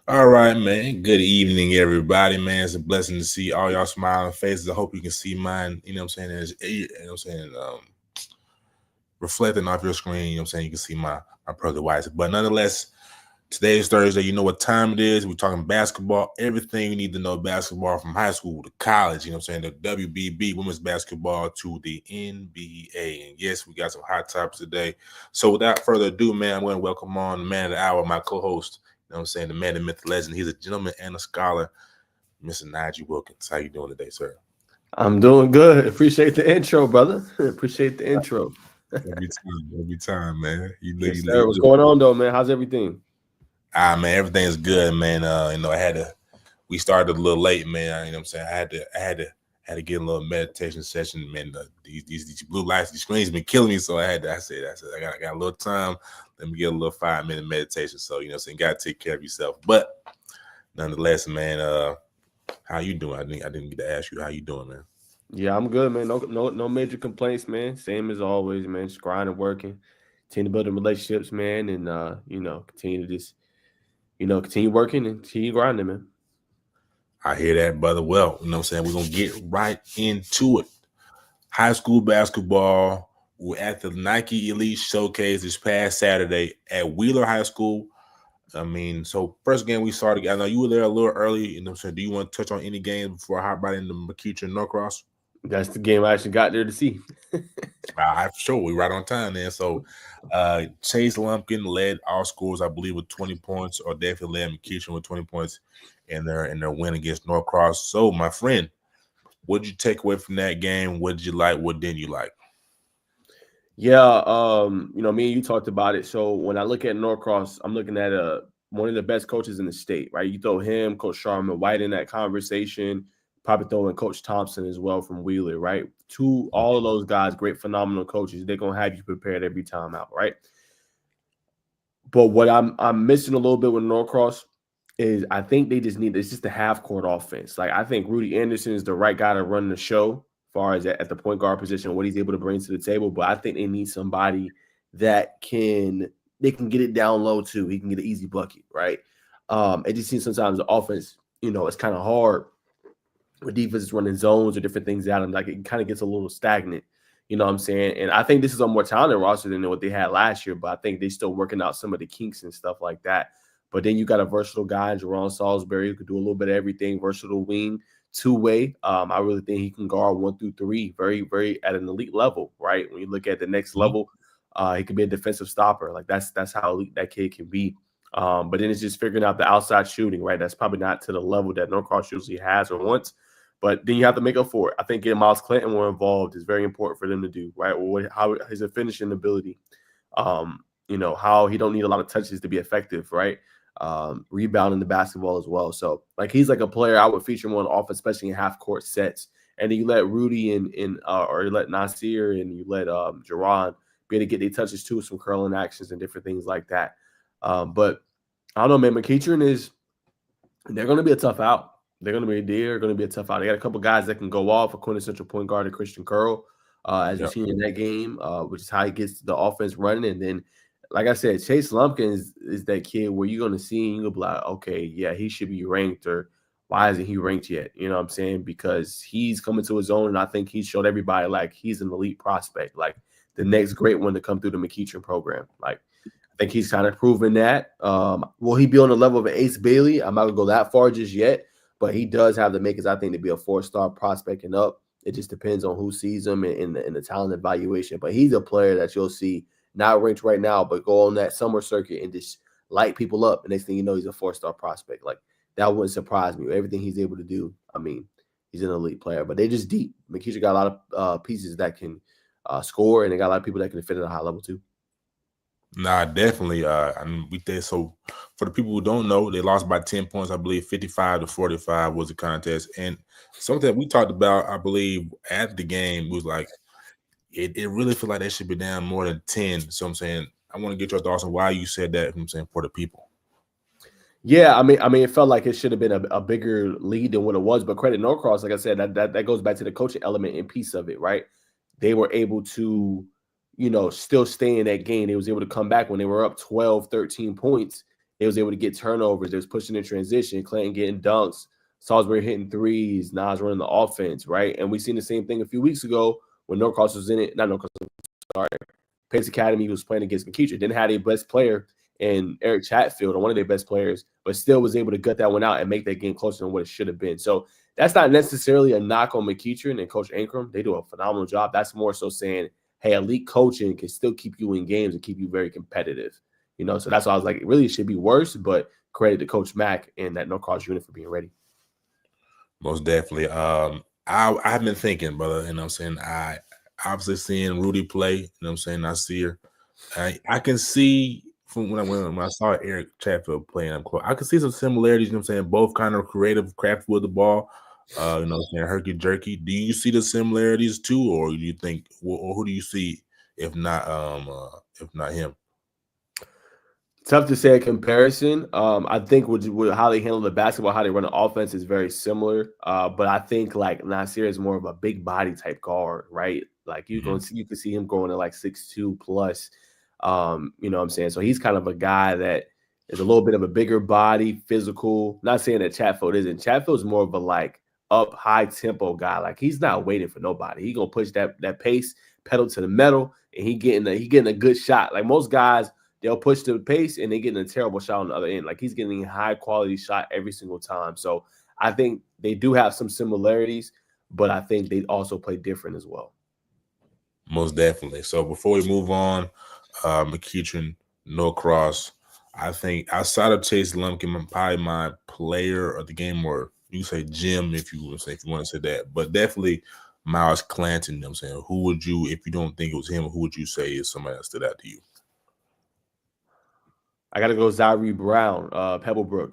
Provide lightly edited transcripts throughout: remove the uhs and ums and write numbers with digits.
All right, man. Good evening, everybody, man. It's a blessing to see all y'all smiling faces. I hope you can see mine, you know what I'm saying? Reflecting off your screen, you know what I'm saying? You can see my pearly whites. But nonetheless, today is Thursday. You know what time it is. We're talking basketball, everything you need to know basketball from high school to college, you know what I'm saying? The WBB, women's basketball to the NBA. And yes, we got some hot topics today. So without further ado, man, I'm going to welcome on the man of the hour, my co-host, you know what I'm saying, the man, the myth, the legend. He's a gentleman and a scholar, Mr. Najee Wilkins. How you doing today, sir? I'm doing good. Appreciate the intro, brother. Appreciate the intro. Every time, man. Yes, sir. What's going on, though, man? How's everything? Man, everything's good, man. I had to we started a little late, man. You know what I'm saying? I had to get a little meditation session, man. These blue lights, these screens been killing me. So I said, I got a little time. Let me get a little 5-minute meditation. So, you know what I'm saying? Gotta take care of yourself. But nonetheless, man, how you doing? I didn't get to ask you how you doing, man. Yeah, I'm good, man. No major complaints, man. Same as always, man. Just grinding, working, continue building relationships, man, and continue to just continue working and continue grinding, man. I hear that, brother. Well, you know what I'm saying? We're gonna get right into it. High school basketball. We're at the Nike Elite Showcase this past Saturday at Wheeler High School. I mean, so first game we saw together. I know you were there a little early. You know what I'm saying? Do you want to touch on any games before I hop right into McEachern and Norcross? That's the game I actually got there to see. Sure, we right on time then. So Chase Lumpkin led all scores, I believe, with 20 points, or definitely led McEachern with 20 points in their win against Norcross. So, my friend, what did you take away from that game? What did you like? What didn't you like? Yeah, me and you talked about it. So when I look at Norcross, I'm looking at one of the best coaches in the state, right? You throw him, Coach Sharman White in that conversation, probably throw in Coach Thompson as well from Wheeler, right? All of those guys, great, phenomenal coaches. They're gonna have you prepared every time out, right? But what I'm missing a little bit with Norcross is I think they just need it's just a half court offense. Like I think Rudy Anderson is the right guy to run the show as far as at the point guard position, what he's able to bring to the table. But I think they need somebody that can get it down low too. He can get an easy bucket, right? It just seems sometimes the offense, it's kind of hard with defenses running zones or different things out. And like it kind of gets a little stagnant. You know what I'm saying? And I think this is a more talented roster than what they had last year, but I think they're still working out some of the kinks and stuff like that. But then you got a versatile guy, Jerron Salisbury, who could do a little bit of everything, versatile wing, two-way. I really think he can guard 1 through 3 very, very at an elite level, right? When you look at the next level, he could be a defensive stopper. Like that's how elite that kid can be. But then it's just figuring out the outside shooting, right? That's probably not to the level that Norcross usually has or wants. But then you have to make up for it. I think getting Miles Clinton more involved is very important for them to do, right? Well, how his finishing ability, how he don't need a lot of touches to be effective, right? Rebounding the basketball as well. So like he's like a player I would feature more on offense, especially in half court sets. And then you let Rudy or you let Nasir and you let Jerron be able to get their touches too, some curling actions and different things like that. But I don't know, man. They're going to be a tough out. They're going to be a tough out. They got a couple guys that can go off. A quintessential point guard, and Christian Curl, as you've seen in that game, which is how he gets the offense running. And then, like I said, Chase Lumpkin is that kid where you're going to see and you'll be like, okay, yeah, he should be ranked, or why isn't he ranked yet? You know what I'm saying? Because he's coming to his own, and I think he showed everybody like he's an elite prospect, like the next great one to come through the McEachern program. Like I think he's kind of proven that. Will he be on the level of an Ace Bailey? I'm not gonna go that far just yet, but he does have the makers, I think, to be a 4-star prospect and up. It just depends on who sees him in the talent evaluation. But he's a player that you'll see not ranked right now, but go on that summer circuit and just light people up. And next thing you know, he's a 4-star prospect. Like that wouldn't surprise me. Everything he's able to do, I mean, he's an elite player. But they're just deep. McKeecher got a lot of pieces that can score, and they got a lot of people that can fit at a high level too. Nah, definitely. I mean, we did. So, for the people who don't know, they lost by 10 points. I believe 55-45 was the contest, and something that we talked about, I believe, at the game was like it really feel like they should be down more than 10. So I'm saying I want to get your thoughts on why you said that. I'm saying for the people. Yeah, I mean, it felt like it should have been a bigger lead than what it was. But credit Norcross, like I said, that goes back to the coaching element and piece of it, right? They were able to, still stay in that game. They was able to come back when they were up 12, 13 points They was able to get turnovers. They was pushing in transition. Clinton getting dunks. Salisbury hitting threes. Nas running the offense, right? And we seen the same thing a few weeks ago when Norcross was in it. Not Norcross, sorry. Pace Academy was playing against McEachern. Didn't have their best player in Eric Chatfield, or one of their best players, but still was able to gut that one out and make that game closer than what it should have been. So that's not necessarily a knock on McEachern and Coach Ankrum. They do a phenomenal job. That's more so saying, hey, elite coaching can still keep you in games and keep you very competitive. So that's why I was like, it really should be worse, but credit to Coach Mack and that Norcross unit for being ready. Most definitely. I've been thinking, brother, I'm saying, I obviously seeing Rudy play, I'm saying, I see her. I can see from when I saw Eric Chatfield playing up close, I can see some similarities, I'm saying, both kind of creative, crafty with the ball, I'm saying, herky jerky. Do you see the similarities too, or do you think, or who do you see if not him? Tough to say a comparison. I think with how they handle the basketball, how they run the offense is very similar. But I think like Nasir is more of a big body type guard, right? Like you can see him going to like 6'2" plus. You know what I'm saying? So he's kind of a guy that is a little bit of a bigger body, physical. Not saying that Chatfield isn't. Chatfield's more of a like up high tempo guy. Like he's not waiting for nobody. He gonna push that pace pedal to the metal, and he getting a good shot. Like most guys, they'll push the pace and they getting a terrible shot on the other end. Like he's getting a high quality shot every single time. So I think they do have some similarities, but I think they also play different as well. Most definitely. So before we move on, McEachern, Norcross, I think outside of Chase Lumpkin, probably my player of the game, or you can say Jim if you want to say that, but definitely Miles Clanton. I'm saying, who would you, if you don't think it was him, who would you say is somebody that stood out to you? I got to go Zaire Brown, Pebblebrook.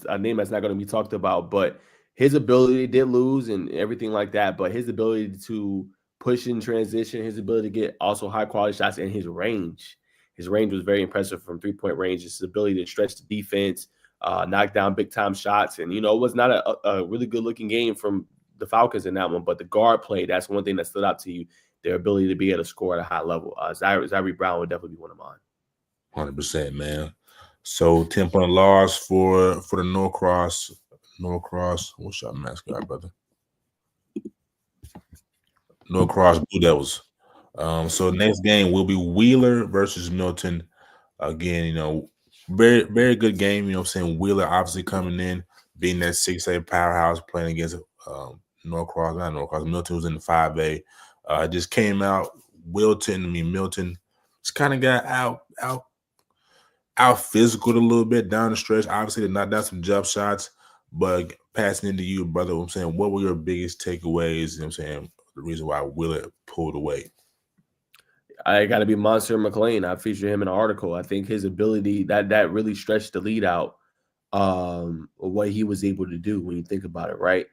A name that's not going to be talked about, but his ability did lose and everything like that. But his ability to push in transition, his ability to get also high quality shots, and his range. His range was very impressive from 3-point range. His ability to stretch the defense, knock down big time shots. And, it was not a really good looking game from the Falcons in that one, but the guard play, that's one thing that stood out to you, their ability to be able to score at a high level. Zaire Brown would definitely be one of mine. 100%, man. So 10-point loss for the Norcross. What's your mascot, brother? Norcross Blue Devils. So next game will be Wheeler versus Milton. Again, very, very good game. I'm saying, Wheeler obviously coming in, being that 6A powerhouse, playing against Milton was in the 5A. Just came out. Milton just kind of got out physical a little bit down the stretch. Obviously, they knocked down some jump shots, but passing into you, brother, I'm saying, what were your biggest takeaways? I'm saying, the reason why Wheeler pulled away. I got to be Monsieur McLean. I featured him in an article. I think his ability that really stretched the lead out. What he was able to do when you think about it, right?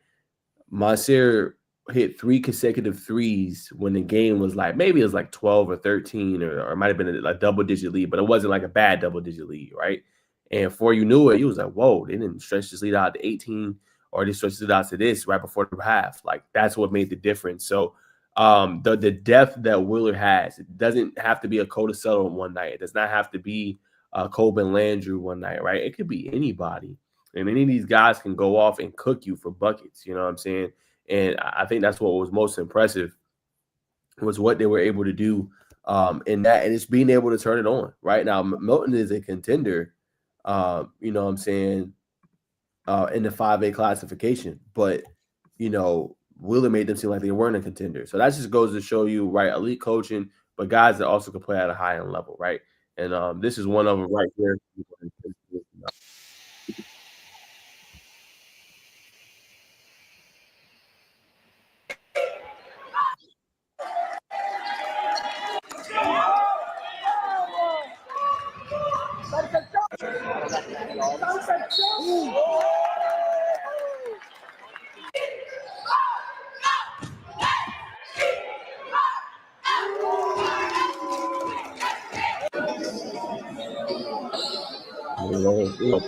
Monsieur hit 3 consecutive threes when the game was like, maybe it was like 12 or 13, or it might have been a double-digit lead, but it wasn't like a bad double-digit lead, right? And before you knew it, he was like, whoa, they didn't stretch this lead out to 18, or they stretched it out to this right before the half. Like, that's what made the difference. So the depth that Wheeler has, it doesn't have to be a Coda Settle one night. It does not have to be Coben Landrew one night, right? It could be anybody. And any of these guys can go off and cook you for buckets, you know what I'm saying? And I think that's what was most impressive, was what they were able to do in that, and it's being able to turn it on. Right now, Milton is a contender, you know what I'm saying, in the 5A classification. But, Wheeler made them seem like they weren't a contender. So that just goes to show you, right, elite coaching, but guys that also can play at a high-end level, right? And this is one of them right here.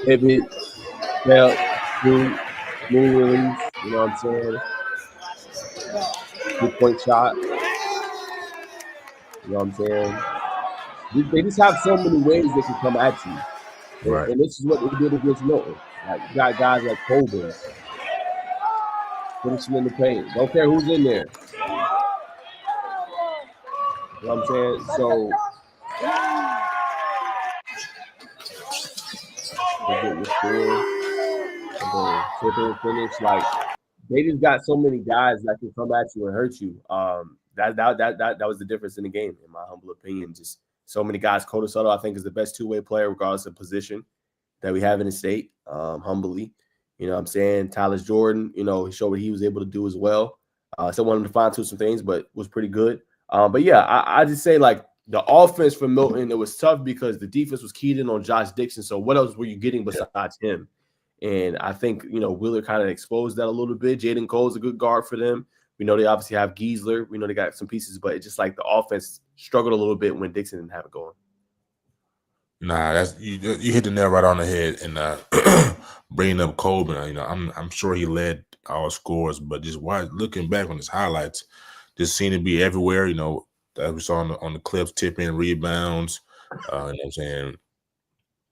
Pivot, step, smooth release, you know what I'm saying? 2-point shot. You know what I'm saying? They just have so many ways they can come at you. Right. And this is what they did against Milton. Like, you got guys like Colbin finishing in the paint. Don't care who's in there. You know what I'm saying? So they get the steal and then tip and finish. Like, they just got so many guys that can come at you and hurt you. That was the difference in the game, in my humble opinion. Just so many guys. Kota Soto, I think, is the best two-way player, regardless of position, that we have in the state. Humbly, you know what I'm saying? Tyler Jordan, you know, he showed what he was able to do as well. Still wanted to fine tune some things, but was pretty good. But yeah, I just say, like, the offense for Milton, it was tough because the defense was keyed in on Josh Dixon. So what else were you getting besides him? And I think, you know, Wheeler kind of exposed that a little bit. Jaden Cole's a good guard for them. We know they obviously have Giesler. We know they got some pieces, but it's just like the offense struggled a little bit when Dixon didn't have it going. Nah, that's you hit the nail right on the head. And bringing up Colbin, you know, I'm sure he led all scores, but just looking back on his highlights, just seemed to be everywhere. You know, that we saw on the clips, tipping, rebounds. You know what I'm saying?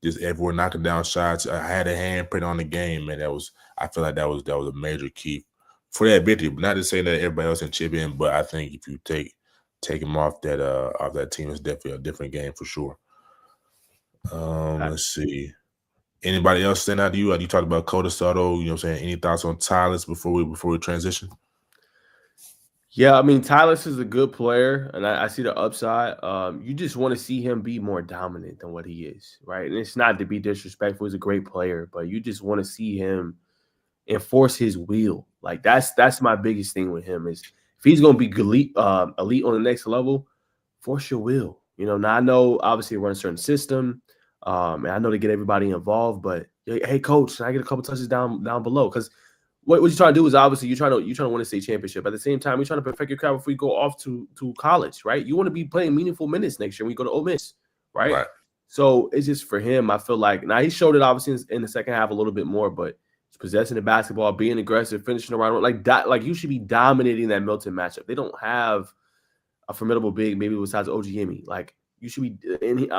Just everywhere knocking down shots. I had a handprint on the game, man. I feel like that was a major key for that victory. But not to say that everybody else can chip in, but I think if you take him off that team, it's definitely a different game for sure. Let's see. Anybody else stand out to you? You talked about Kota Soto. You know what I'm saying? Any thoughts on Tyler before we transition? Yeah, I mean, Tyler is a good player, and I see the upside. You just want to see him be more dominant than what he is, right? And it's not to be disrespectful. He's a great player, but you just want to see him enforce his will. Like, that's my biggest thing with him is if he's going to be elite on the next level, force your will. You know, now I know obviously run a certain system, and I know to get everybody involved, but hey, coach, can I get a couple touches down below? Because what you're trying to do is obviously you're trying to win a state championship. At the same time, you're trying to perfect your craft before you go off to college, right? You want to be playing meaningful minutes next year when you go to Ole Miss, right? So it's just for him. I feel like now he showed it obviously in the second half a little bit more, but possessing the basketball, being aggressive, finishing around like that. Like, you should be dominating that Milton matchup. They don't have a formidable big, maybe besides OGME. Like, you should be. And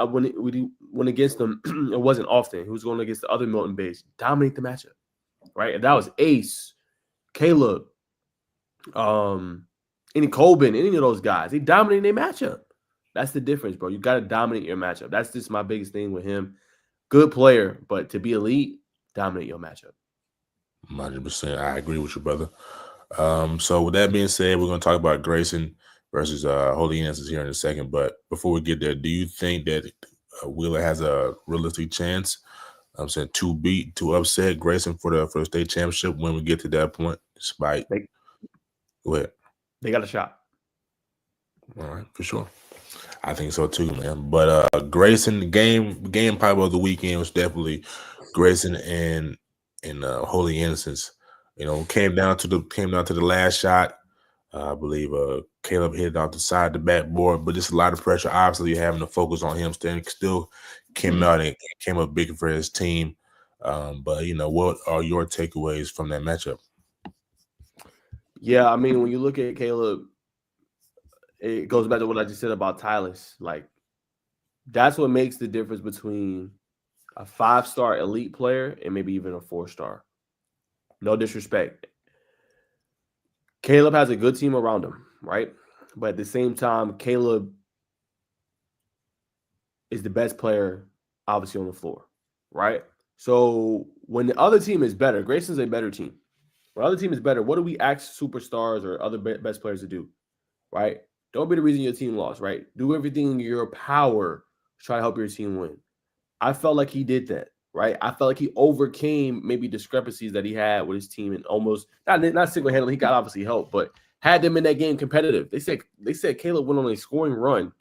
when against them, it wasn't often. He was going against the other Milton bigs, dominate the matchup, right? And that was Ace, Caleb, any Colbin, any of those guys. They dominate their matchup. That's the difference, bro. You got to dominate your matchup. That's just my biggest thing with him. Good player, but to be elite, dominate your matchup. 100%. I agree with you, brother. So with that being said, we're going to talk about Grayson versus Holy Innocents here in a second. But before we get there, do you think that Wheeler has a realistic chance? I'm saying to upset Grayson for the state championship when we get to that point. Despite, go ahead. They got a shot. All right, for sure. I think so too, man. But Grayson, the game probably of the weekend was definitely Grayson and Holy Innocents. You know, came down to the last shot. I believe Caleb hit it off the side of the backboard, but just a lot of pressure. Obviously, having to focus on him. Still came out and came up big for his team. But you know, what are your takeaways from that matchup? Yeah, I mean, when you look at Caleb, it goes back to what I just said about Tyler's. Like, that's what makes the difference between a 5-star elite player and maybe even a 4-star. No disrespect. Caleb has a good team around him, right? But at the same time, Caleb is the best player, obviously, on the floor, right? So when the other team is better, Grayson's a better team. When the other team is better, what do we ask superstars or other best players to do, right? Don't be the reason your team lost, right? Do everything in your power to try to help your team win. I felt like he did that, right? I felt like he overcame maybe discrepancies that he had with his team and almost not single-handedly. He got obviously help, but had them in that game competitive. They said Caleb went on a scoring run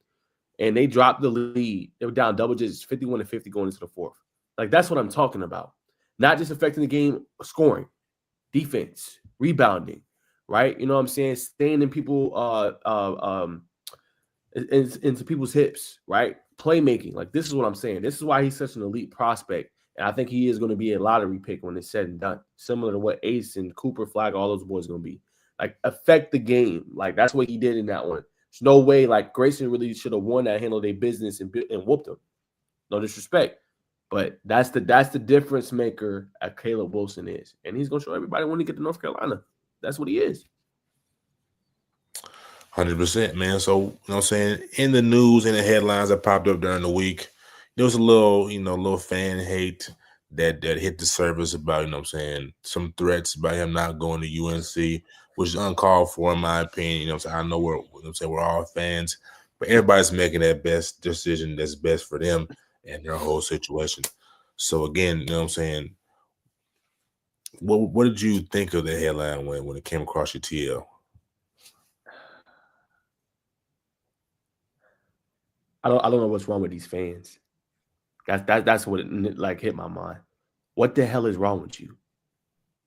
and they dropped the lead. They were down double digits, 51-50 going into the fourth. Like, that's what I'm talking about. Not just affecting the game, scoring, defense, rebounding, right? You know what I'm saying? Staying in people into people's hips, right? Playmaking. Like, this is what I'm saying. This is why he's such an elite prospect. And I think he is going to be a lottery pick when it's said and done. Similar to what Ace and Cooper, Flag, all those boys are going to be. Like, affect the game. Like, that's what he did in that one. There's no way, like, Grayson really should have won that, handled their business and whooped him. No disrespect. But that's the difference maker Caleb Wilson is. And he's gonna show everybody when he get to North Carolina. That's what he is. 100%, man. So, what I'm saying, in the news and the headlines that popped up during the week, there was a little fan hate that hit the surface about, what I'm saying, some threats about him not going to UNC, which is uncalled for in my opinion. What I'm saying, I know we're all fans, but everybody's making that best decision that's best for them and their whole situation. So again, what I'm saying, what did you think of the headline when it came across your TL? I don't know what's wrong with these fans. That's what it like hit my mind. What the hell is wrong with you?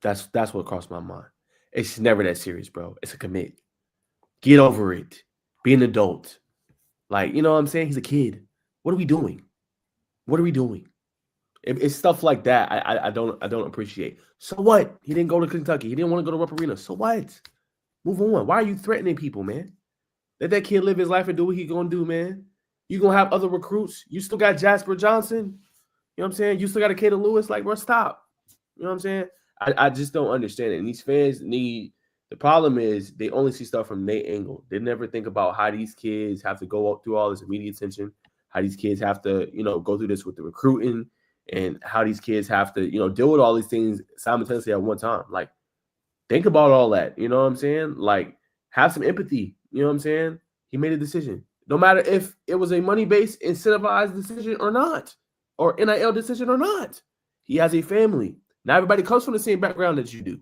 That's what crossed my mind. It's never that serious, bro. It's a commit. Get over it. Be an adult. Like, you know what I'm saying? He's a kid. What are we doing? What are we doing? It's stuff like that I don't appreciate. So what? He didn't go to Kentucky. He didn't want to go to Rupp Arena. So what? Move on. Why are you threatening people, man? Let that kid live his life and do what he's gonna do, man. You gonna have other recruits. You still got Jasper Johnson. You know what I'm saying? You still got a kid of Lewis. Like, bro, stop. You know what I'm saying? I just don't understand it. And these fans need the problem is they only see stuff from their angle. They never think about how these kids have to go through all this media attention, how these kids have to, go through this with the recruiting, and how these kids have to, deal with all these things simultaneously at one time. Like, think about all that. You know what I'm saying? Like, have some empathy. You know what I'm saying? He made a decision. No matter if it was a money-based, incentivized decision or not, or NIL decision or not. He has a family. Not everybody comes from the same background that you do.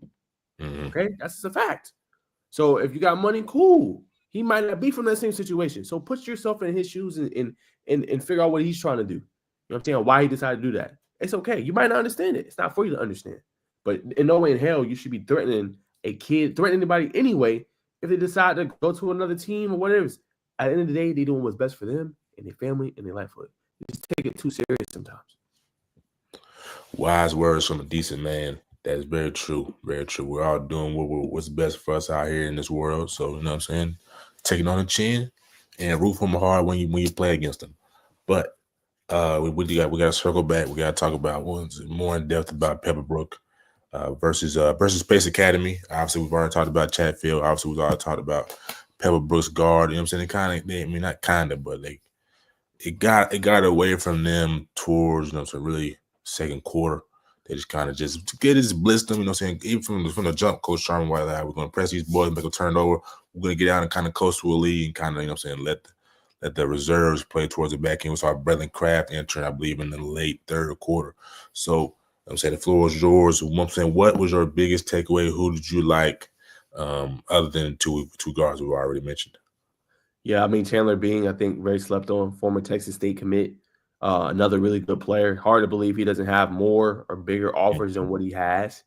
Mm-hmm. Okay? That's just a fact. So if you got money, cool. He might not be from that same situation. So put yourself in his shoes and figure out what he's trying to do. You know what I'm saying? Why he decided to do that. It's okay. You might not understand it. It's not for you to understand. But in no way in hell you should be threatening a kid, threatening anybody anyway if they decide to go to another team or whatever. At the end of the day, they doing what's best for them and their family and their livelihood. Just take it too serious sometimes. Wise words from a decent man. That is very true. Very true. We're all doing what's best for us out here in this world. So, you know what I'm saying? Take it on the chin and root for them hard when you play against them. But we got to circle back. We got to talk about more in depth about Pepperbrook versus Space Academy. Obviously, we've already talked about Chatfield. Obviously, we've already talked about Pepperbrook's guard. You know what I'm saying? Not kind of, but it got away from them towards, really second quarter. They just kind of just blitzed them, you know what I'm saying? Even from the jump, Coach Sharman was like, we're going to press these boys, make them turn over. We're going to get out and kind of coast to a lead and kind of, you know what I'm saying, let the reserves play towards the back end. We saw Brethren Craft entering, I believe, in the late third quarter. So, I'm saying the floor is yours. I'm saying, what was your biggest takeaway? Who did you like other than two guards we already mentioned? Yeah, I mean, Chandler Bing, I think, very slept on, former Texas State commit. Another really good player. Hard to believe he doesn't have more or bigger offers than what he has.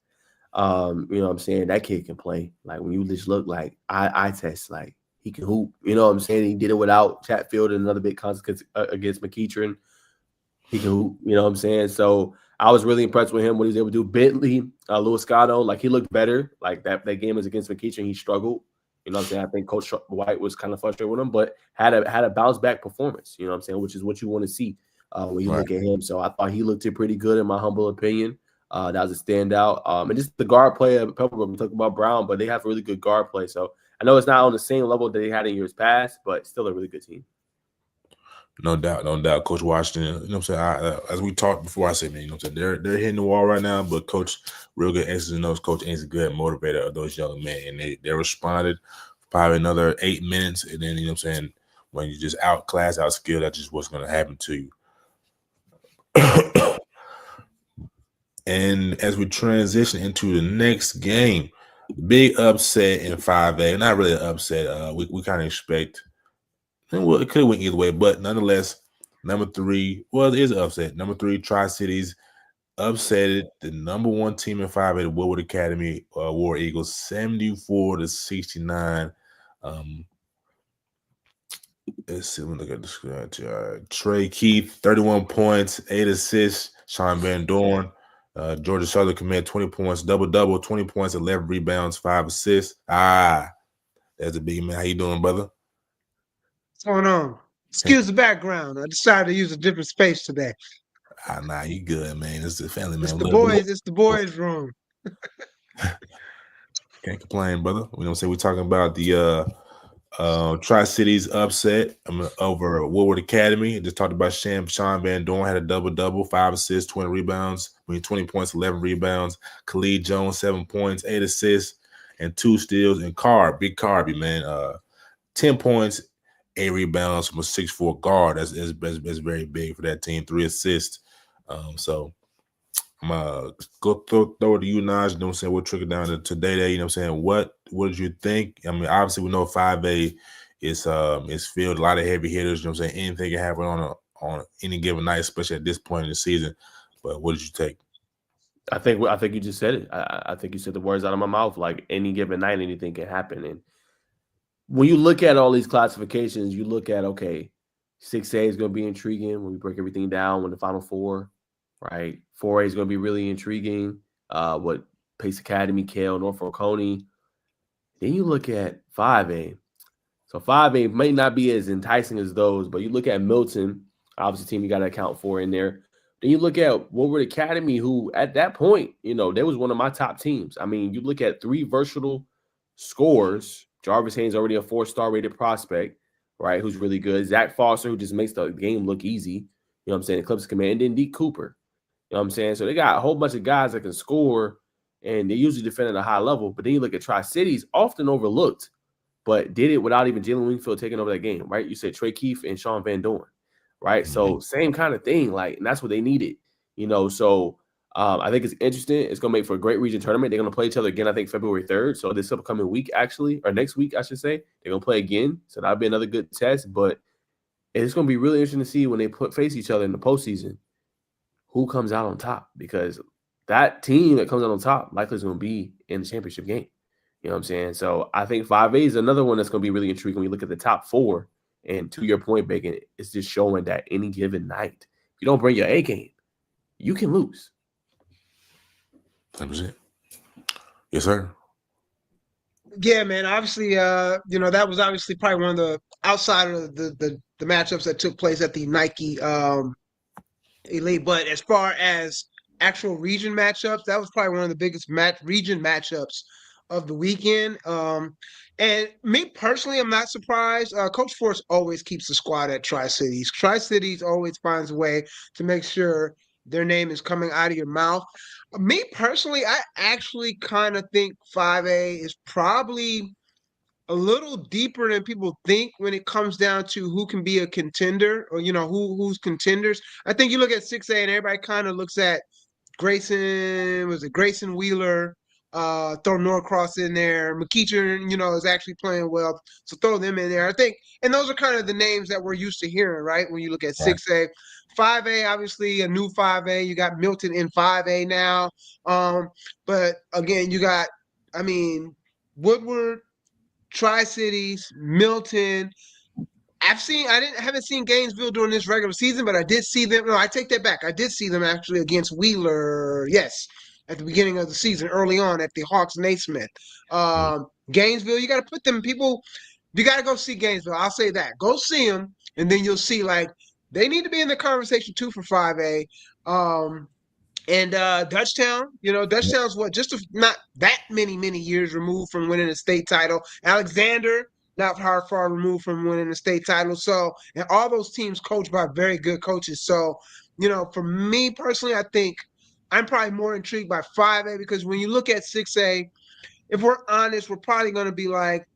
You know what I'm saying? That kid can play. Like, when you just look like eye test, like, he can hoop. You know what I'm saying? He did it without Chatfield and another big consequence against McEachern. He can hoop. You know what I'm saying? So I was really impressed with him, what he was able to do. Bentley, Louis Scotto, like, he looked better. Like, that game was against McEachern. He struggled. You know what I'm saying? I think Coach White was kind of frustrated with him, but had a bounce back performance, you know what I'm saying, which is what you want to see when you look at him. So I thought he looked pretty good in my humble opinion. That was a standout. And just the guard play of Pepperbrook, we talked about Brown, but they have really good guard play. So I know it's not on the same level that they had in years past, but still a really good team. No doubt. Coach Washington, you know what I'm saying? As we talked before, I said, man, you know what I'm saying? They're hitting the wall right now, but Coach, real good X's and O's. Coach is a good motivator of those young men. And they responded for probably another 8 minutes. And then, you know what I'm saying, when you just outclass, outskill, that's just what's going to happen to you. And as we transition into the next game, big upset in 5A. Not really an upset. We kind of expect. Well, it could win either way, but nonetheless, number 3, well, it is an upset. Number 3, Tri-Cities upsetted the number 1 team in 5A, the Woodward Academy War Eagles, 74-69. Let's see, let me look at the scratch. Trey Keith, 31 points, 8 assists. Sean Van Dorn, Georgia Southern commit 20 points, double, 20 points, 11 rebounds, 5 assists. That's a big man. How you doing, brother? What's going on? Excuse the background. I decided to use a different space today. Nah, you good, man. It's the family, It's man. the Look, boys. It's the boys' room. can't complain, brother. You know what I'm saying? We're talking about the Tri-Cities upset over Woodward Academy. Just talked about Sean Van Dorn had a double-double, 5 assists, 20 rebounds. 20 points, 11 rebounds. Khalid Jones, 7 points, 8 assists, and 2 steals. And Big Carby, man, 10 points, 8 rebounds from a 6'4" guard. That's very big for that team. 3 assists. So I'm go throw it to you, Naj. You know what I'm saying? We'll trickle down to today. You know what I'm saying? What did you think? I mean, obviously we know 5A is filled a lot of heavy hitters. You know what I'm saying? Anything can happen on any given night, especially at this point in the season. But what did you take? I think you just said it. I think you said the words out of my mouth. Like any given night, anything can happen. And when you look at all these classifications, you look at, okay, 6A is going to be intriguing when we break everything down when the Final Four, right? 4A is going to be really intriguing. What Pace Academy, Kale, Norfolk Coney. Then you look at 5A. So 5A may not be as enticing as those, but you look at Milton, obviously team you got to account for in there. Then you look at Woodward Academy, who at that point, they was one of my top teams. I mean, you look at 3 versatile scorers. Jarvis Haynes already a 4-star rated prospect, right? Who's really good. Zach Foster, who just makes the game look easy. You know what I'm saying? Eclipse Command. And then Deke Cooper. You know what I'm saying? So they got a whole bunch of guys that can score, and they usually defend at a high level. But then you look at Tri-Cities, often overlooked, but did it without even Jalen Wingfield taking over that game, right? You said Trey Keefe and Sean Van Dorn, right? Mm-hmm. So same kind of thing, like, and that's what they needed, So I think it's interesting. It's going to make for a great region tournament. They're going to play each other again, I think, February 3rd. So this upcoming week, actually, or next week, I should say, they're going to play again. So that'll be another good test. But it's going to be really interesting to see when they face each other in the postseason, who comes out on top, because that team that comes out on top likely is going to be in the championship game. You know what I'm saying? So I think 5A is another one that's going to be really intriguing when you look at the top 4. And to your point, Bacon, it's just showing that any given night, if you don't bring your A game, you can lose. 100%. Yes, sir. Yeah, man. Obviously, that was obviously probably one of the outside of the matchups that took place at the Nike Elite. But as far as actual region matchups, that was probably one of the biggest region matchups of the weekend. And me personally, I'm not surprised. Coach Force always keeps the squad at Tri-Cities. Tri-Cities always finds a way to make sure their name is coming out of your mouth. Me personally, I actually kind of think 5A is probably a little deeper than people think when it comes down to who can be a contender, or who's contenders. I think you look at 6A and everybody kind of looks at Grayson Wheeler, throw Norcross in there. McEachin, is actually playing well, so throw them in there. I think, and those are kind of the names that we're used to hearing, right? When you look at 6A. 5A, obviously a new 5A. You got Milton in 5A now. But again, you got, Woodward, Tri-Cities, Milton. Haven't seen Gainesville during this regular season, but I did see them. No, I take that back. I did see them actually against Wheeler. Yes, at the beginning of the season, early on at the Hawks Naismith. Gainesville, you got to put them people. You got to go see Gainesville. I'll say that. Go see them, and then you'll see like they need to be in the conversation too for 5A. And Dutchtown, Dutchtown's not that many years removed from winning a state title. Alexander, not far removed from winning a state title. So, and all those teams coached by very good coaches. So, for me personally, I think I'm probably more intrigued by 5A, because when you look at 6A, if we're honest, we're probably going to be like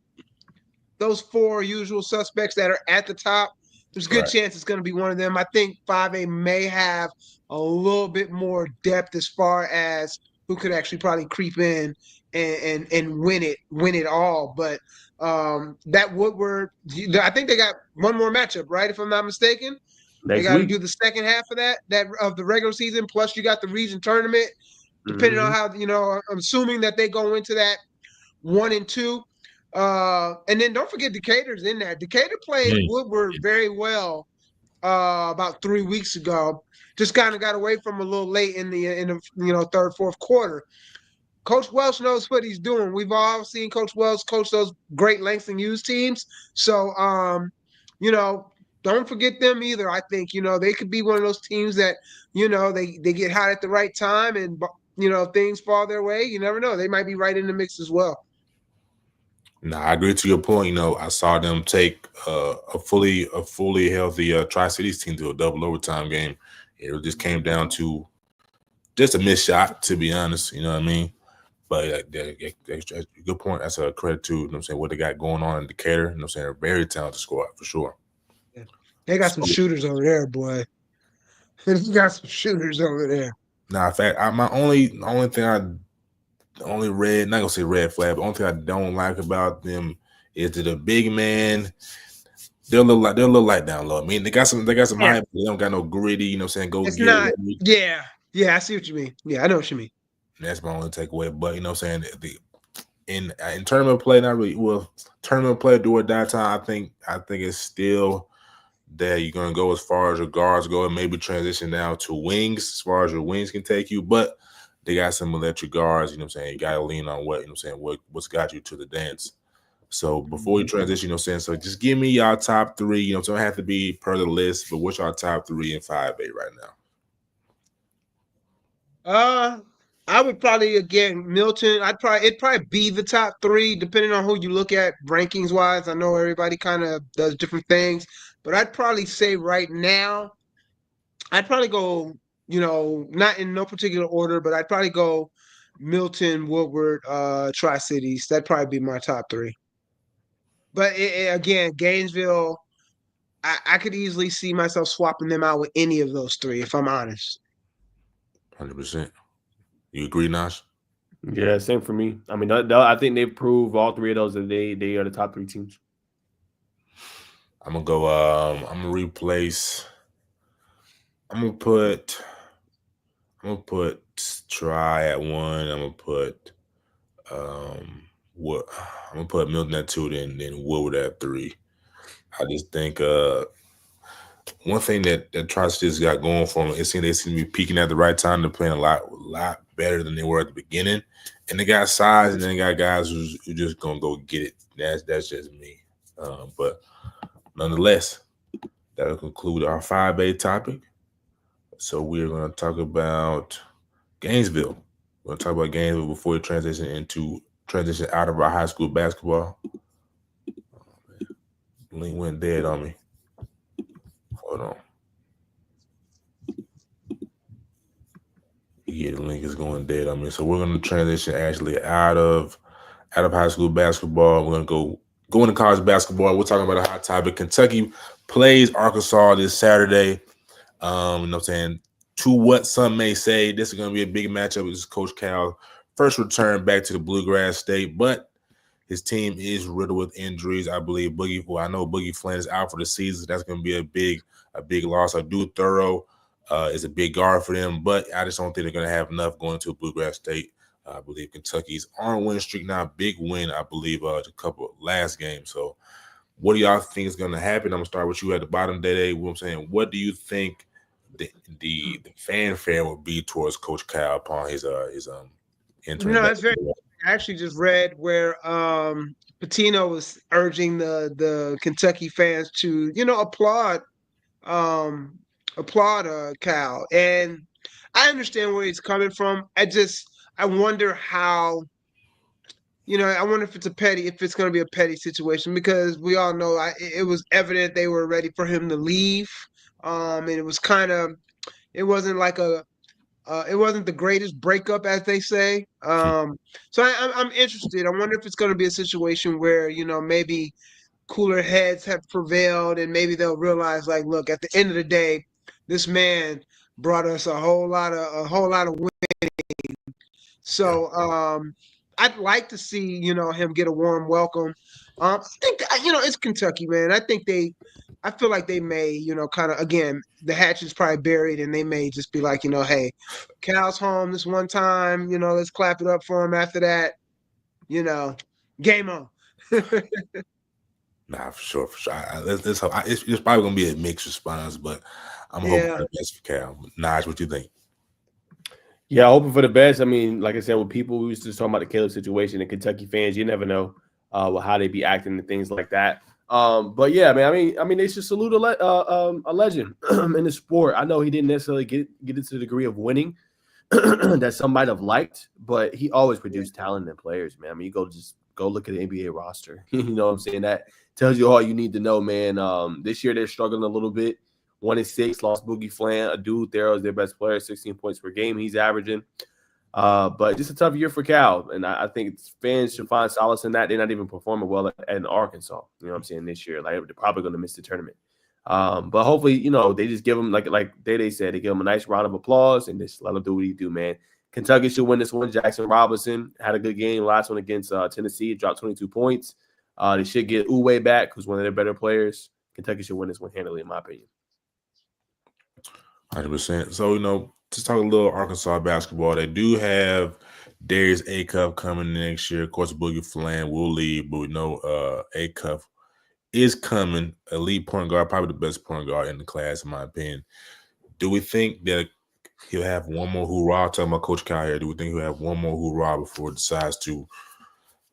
those 4 usual suspects that are at the top. There's a good chance it's going to be one of them. I think 5A may have a little bit more depth as far as who could actually probably creep in and win it all. But that Woodward, I think they got one more matchup, right? If I'm not mistaken, they got to do the second half of that of the regular season. Plus, you got the region tournament. Depending on how I'm assuming that they go into that 1 and 2. And then don't forget Decatur's in there. Decatur played Woodward very well about 3 weeks ago. Just kind of got away from a little late in the third, fourth quarter. Coach Welsh knows what he's doing. We've all seen Coach Welsh coach those great Langston Hughes teams. So, don't don't forget them either. I think, they could be one of those teams that, they get hot at the right time and, things fall their way. You never know. They might be right in the mix as well. No, I agree to your point. I saw them take a fully healthy Tri-Cities team to a double overtime game. It just came down to just a missed shot, to be honest. You know what I mean? But that's a good point. That's a credit to what they got going on in Decatur. A very talented squad for sure. Yeah. They got some shooters over there, boy. They got some shooters over there. Nah, in fact, the only thing not gonna say red flag, but the only thing I don't like about them is that the big man, they're a little light down low. I mean, they got some height, but they don't got no gritty. Go it's get not, it. Yeah, I see what you mean. Yeah, I know what you mean. That's my only takeaway. But in tournament play, not really. Well, tournament play do or die time. I think it's still that you're gonna go as far as your guards go and maybe transition down to wings as far as your wings can take you. But they got some electric guards. You gotta lean on what's got you to the dance. So before we transition, so just give me y'all top three. So it don't have to be per the list, but what's your top 3 and 5A right now? I would probably, again, Milton. It'd probably be the top 3, depending on who you look at rankings wise. I know everybody kind of does different things, but I'd probably say right now, I'd probably go, not in no particular order, but I'd probably go Milton, Woodward, Tri-Cities. That'd probably be my top 3. But again, Gainesville, I could easily see myself swapping them out with any of those 3, if I'm honest. 100%. You agree, Nash? Yeah, same for me. I mean, I think they've proved all 3 of those that they are the top 3 teams. I'm gonna go. I'm gonna replace. I'm gonna put Try at 1. I'm gonna put I'm gonna put Milton at 2, then Woodward at 3. I just think one thing that Tri-Cities got going for them, they seem to be peaking at the right time. They're playing a lot better than they were at the beginning, and they got size, and they got guys who just gonna go get it. That's just me. But nonetheless, that'll conclude our 5A topic. So we're gonna talk about Gainesville. We're gonna talk about Gainesville before we transition out of our high school basketball. Link went dead on me. Hold on. Yeah, the link is going dead on me. So we're going to transition actually out of high school basketball. We're going to go into college basketball. We're talking about a hot topic. Kentucky plays Arkansas this Saturday. To what some may say, this is going to be a big matchup. This is Coach Cal first return back to the Bluegrass State, but his team is riddled with injuries. I believe I know Boogie Flynn is out for the season. That's going to be a big loss. I do Thorough is a big guard for them, but I just don't think they're going to have enough going to Bluegrass State. I believe Kentucky's on a winning streak now. Big win, I believe, a couple last games. So what do y'all think is going to happen? I'm going to start with you at the bottom, Dede. What I'm saying, what do you think the fanfare will be towards Coach Cal upon his entering? That's very. I actually just read where Pitino was urging the Kentucky fans to applaud Cal, and I understand where he's coming from. I wonder how. I wonder if it's going to be a petty situation, because we all know it was evident they were ready for him to leave. And it was it wasn't like it wasn't the greatest breakup, as they say. So I'm interested. I wonder if it's going to be a situation where, maybe cooler heads have prevailed, and maybe they'll realize, like, look, at the end of the day, this man brought us a whole lot of winning. So I'd like to see, him get a warm welcome. I think, it's Kentucky, man. I feel like they may, kind of, again, the hatch is probably buried, and they may just be like, hey, Cal's home this one time, let's clap it up for him. After that, game on. Nah, for sure. It's probably going to be a mixed response, but I'm hoping for the best for Cal. Naj, what you think? Yeah, hoping for the best. I mean, like I said, with people, we was just talking about the Caleb situation and Kentucky fans, you never know how they be acting and things like that. But yeah, man, I mean, they should salute a legend in the sport. I know he didn't necessarily get it to the degree of winning that some might have liked, but he always produced talent in players, man. I mean, just go look at the NBA roster. You know what I'm saying? That tells you all you need to know, man. This year they're struggling a little bit. 1-6, lost Boogie Flan. A dude there is their best player, 16 points per game he's averaging. But just a tough year for Cal, and I think fans should find solace in that. They're not even performing well in Arkansas. You know what I'm saying, this year. Like, they're probably going to miss the tournament. But hopefully, you know, they just give him, like Day said, they give him a nice round of applause and just let him do what he do, man. Kentucky should win this one. Jackson Robinson had a good game. Last one against Tennessee, dropped 22 points. They should get Uwe back, who's one of their better players. Kentucky should win this one handily, in my opinion. 100%. So, you know, just talk a little Arkansas basketball. They do have Darius Acuff coming next year. Of course, Boogie Flan will leave, but we know Acuff is coming. Elite point guard, probably the best point guard in the class, in my opinion. Do we think that he'll have one more hoorah? Talking about Coach Cal here. Do we think he'll have one more hoorah before he decides to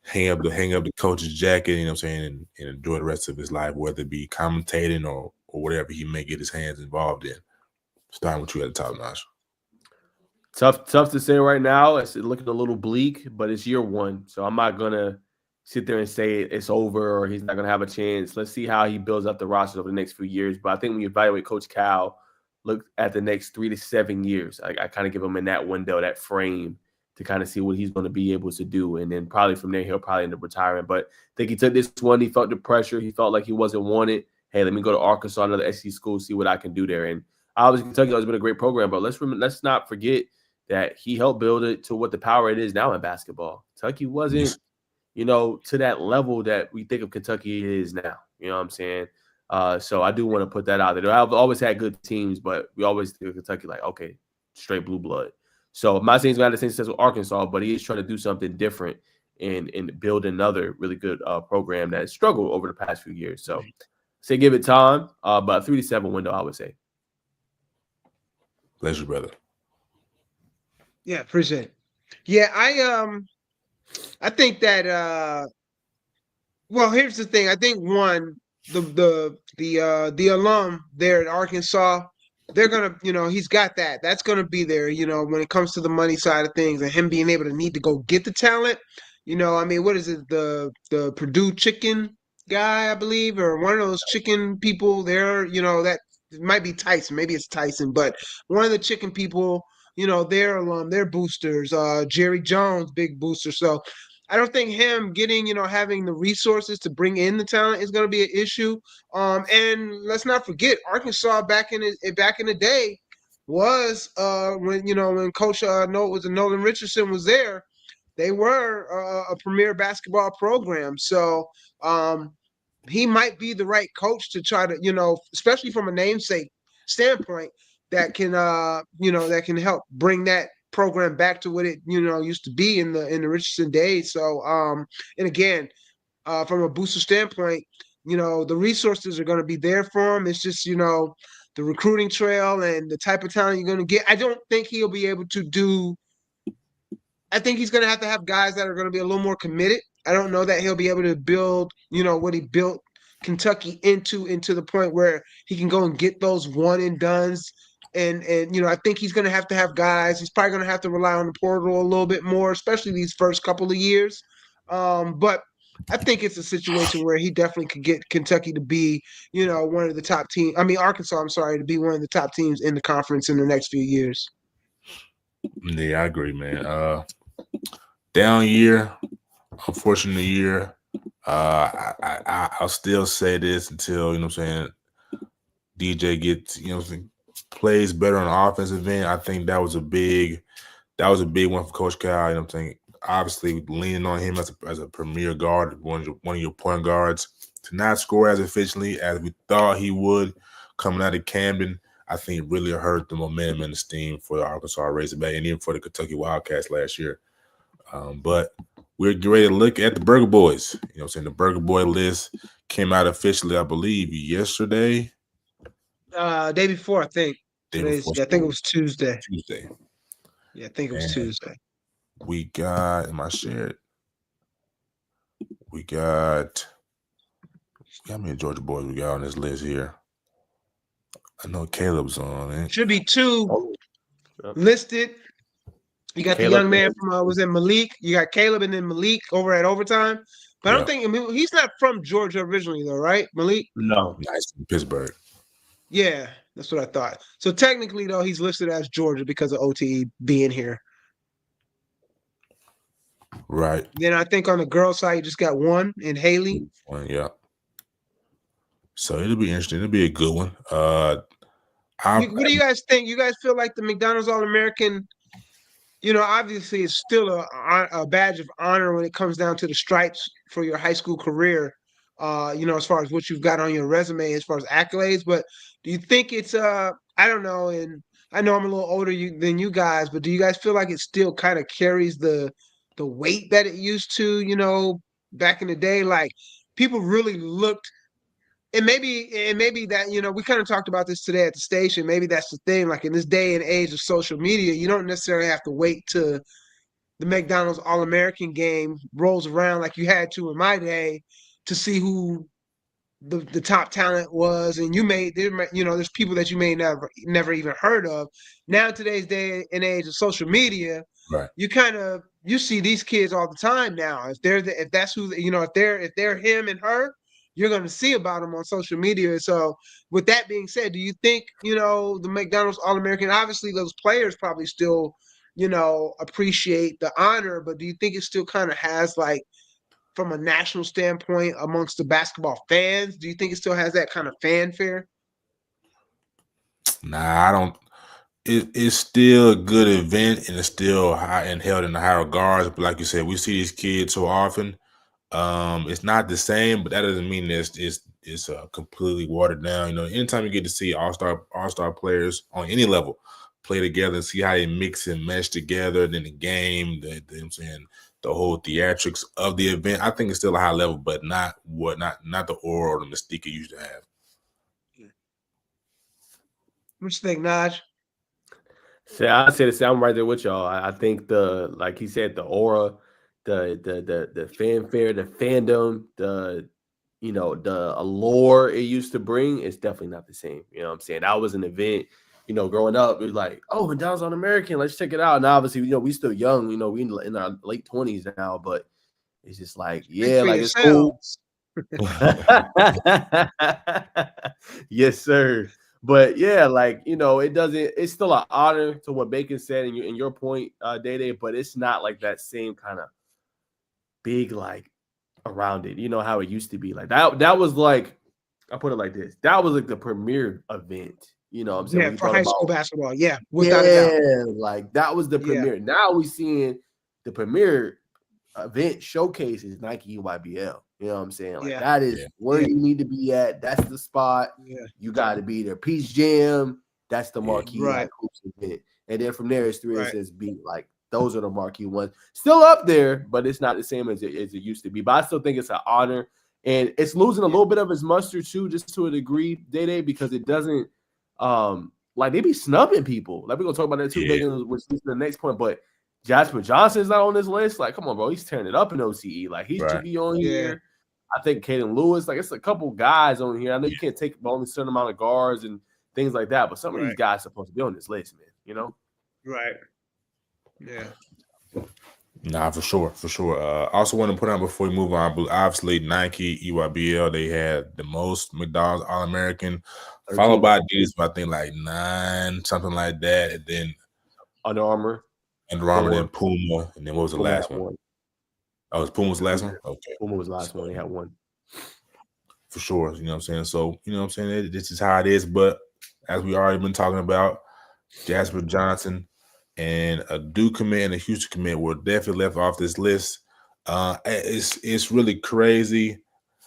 hang up the coach's jacket, you know what I'm saying, and enjoy the rest of his life, whether it be commentating or whatever he may get his hands involved in? Starting with you at the top, Najeh. Tough to say right now. It's looking a little bleak, but it's year one. So I'm not going to sit there and say it's over or he's not going to have a chance. Let's see how he builds up the roster over the next few years. But I think when you evaluate Coach Cal, look at the next 3 to 7 years. I kind of give him in that window, that frame, to kind of see what he's going to be able to do. And then probably from there, he'll probably end up retiring. But I think he took this one. He felt the pressure. He felt like he wasn't wanted. Hey, let me go to Arkansas, another SEC school, see what I can do there. And obviously, Kentucky has been a great program, but let's not forget that he helped build it to what the power it is now in basketball. Kentucky wasn't, you know, to that level that we think of Kentucky is now. You know what I'm saying? So I do want to put that out there. I've always had good teams, but we always think of Kentucky like, okay, straight blue blood. So I'm not saying he's going to have the same success with Arkansas, but he is trying to do something different and build another really good program that has struggled over the past few years. So say give it time, but a 3 to 7 window, I would say. Pleasure, brother. Yeah, appreciate it. Yeah, I think that well, here's the thing. I think one, the alum there at Arkansas, they're gonna, you know, he's got that. That's gonna be there, you know, when it comes to the money side of things and him being able to need to go get the talent. You know, I mean, what is it, the Purdue chicken guy, I believe, or one of those chicken people there, you know, that it might be Tyson, maybe it's Tyson, but one of the chicken people, you know, their alum, their boosters, Jerry Jones, big booster. So I don't think him getting, you know, having the resources to bring in the talent is going to be an issue. And let's not forget, Arkansas back in the day was when, you know, when Coach Nolan Richardson was there, they were a premier basketball program. So he might be the right coach to try to, you know, especially from a namesake standpoint, that can you know, that can help bring that program back to what it, you know, used to be in the Richardson days. So and again, from a booster standpoint, you know, the resources are going to be there for him. It's just, you know, the recruiting trail and the type of talent you're going to get. I don't think he'll be able to do. I think he's going to have guys that are going to be a little more committed. I don't know that he'll be able to build, you know, what he built Kentucky into the point where he can go and get those one and dones. And you know, I think he's going to have guys. He's probably going to have to rely on the portal a little bit more, especially these first couple of years. But I think it's a situation where he definitely could get Kentucky to be, you know, one of the top teams. I mean, Arkansas, I'm sorry, to be one of the top teams in the conference in the next few years. Yeah, I agree, man. Down year, unfortunate year. I'll still say this until, you know what I'm saying, DJ gets, you know, plays better on the offensive end. I think that was a big one for Coach Cal. You know what I'm saying? Obviously, leaning on him as a premier guard, one of your point guards, to not score as efficiently as we thought he would coming out of Camden, I think really hurt the momentum and the steam for the Arkansas Razorback and even for the Kentucky Wildcats last year. But we're ready to look at the Burger Boys. You know what I'm saying? The Burger Boy list came out officially, I believe, yesterday. Day before, I think. I think it was Tuesday. Yeah, I think it was Tuesday. We got, am I shared? We got How many Georgia boys we got on this list here? I know Caleb's on it. Should be 2 Yep. listed. You got Caleb, the young man from was it Malik? You got Caleb and then Malik over at overtime. But I don't think he's not from Georgia originally though, right? Malik? No. Nice from Pittsburgh. Yeah, that's what I thought. So technically though, he's listed as Georgia because of OTE being here. Right. Then I think on the girls' side, you just got one in Haley. Yeah. So it'll be interesting. It'll be a good one. What do you guys think? You guys feel like the McDonald's All-American, obviously it's still a badge of honor when it comes down to the stripes for your high school career, as far as what you've got on your resume, as far as accolades. But do you think it's, I don't know, and I know I'm a little older than you guys, but do you guys feel like it still kind of carries the weight that it used to, back in the day? Like people really looked. And maybe that, we kind of talked about this today at the station. Maybe that's the thing. Like in this day and age of social media, you don't necessarily have to wait till the McDonald's All-American game rolls around like you had to in my day to see who the top talent was. And there's people that you may never even heard of. Now today's day and age of social media, right. You see these kids all the time now. If that's who if they're him and her, you're going to see about them on social media. So with that being said, do you think, the McDonald's All-American, obviously those players probably still, appreciate the honor, but do you think it still kind of has like, from a national standpoint amongst the basketball fans, do you think it still has that kind of fanfare? Nah, I don't. It's still a good event and it's still high and held in the high regards. But like you said, we see these kids so often. It's not the same, but that doesn't mean it's completely watered down. Anytime you get to see all-star players on any level play together and see how they mix and mesh together, then the game, the whole theatrics of the event, I think it's still a high level, but not the aura or the mystique it used to have. What you think, Naj? So I say the same. I'm right there with y'all. I think like he said, the aura, the fanfare, the fandom, the allure it used to bring is definitely not the same. You know what I'm saying? That was an event, growing up, it was like, oh, McDonald's All-American, let's check it out. And obviously, we still young, we in our late 20s now, but it's just like, yeah, like it's cool. Yes, sir. But yeah, like, it's still an honor to what Bacon said and your point, Day, but it's not like that same kind of big, like, around it. You know how it used to be. Like that was like, I put it like this. That was like the premier event. You know what I'm saying? Yeah, for high school basketball. Yeah, without a doubt. Like that was the premier. Yeah. Now we seeing the premier event showcases Nike EYBL. You know what I'm saying? Like that is where you need to be at. That's the spot. Yeah. You got to be there. Peach Jam. That's the marquee like, event. And then from there, it's 3SSB. Like those are the marquee ones. Still up there, but it's not the same as it used to be. But I still think it's an honor. And it's losing a little bit of its muster too, just to a degree, Day, because it doesn't like they be snubbing people. Like we're gonna talk about that too, Bacon, which is the next point. But Jasper Johnson's not on this list. Like, come on, bro. He's tearing it up in OCE. Like he should be on here. I think Caden Lewis, like it's a couple guys on here. I know you can't take only a certain amount of guards and things like that, but some of these guys are supposed to be on this list, man. Right. Yeah. Nah, for sure. I also want to put out before we move on, obviously Nike, EYBL, they had the most McDonald's All-American, followed by Adidas, I think like 9, something like that, and then Under Armour, then Puma, and then what was the last one? Oh, was Puma was the last one? Okay. Puma was the last one. They had one. For sure. You know what I'm saying? So, you know what I'm saying? This is how it is. But as we already been talking about, Jasper Johnson and a Duke commit and a Houston commit were definitely left off this list. It's really crazy.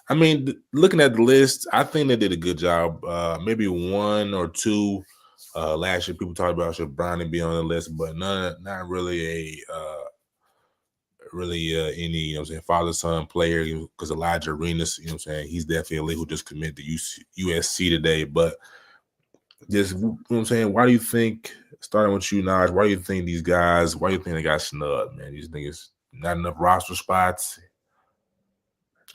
I mean, looking at the list, I think they did a good job. Maybe 1 or 2 last year people talked about should Browning be on the list, but not really any, father-son player, because Elijah Arenas, he's definitely who just committed to USC today. But just, why do you think, starting with you, Naj, why do you think these guys, why do you think they got snubbed, man? You just think it's not enough roster spots?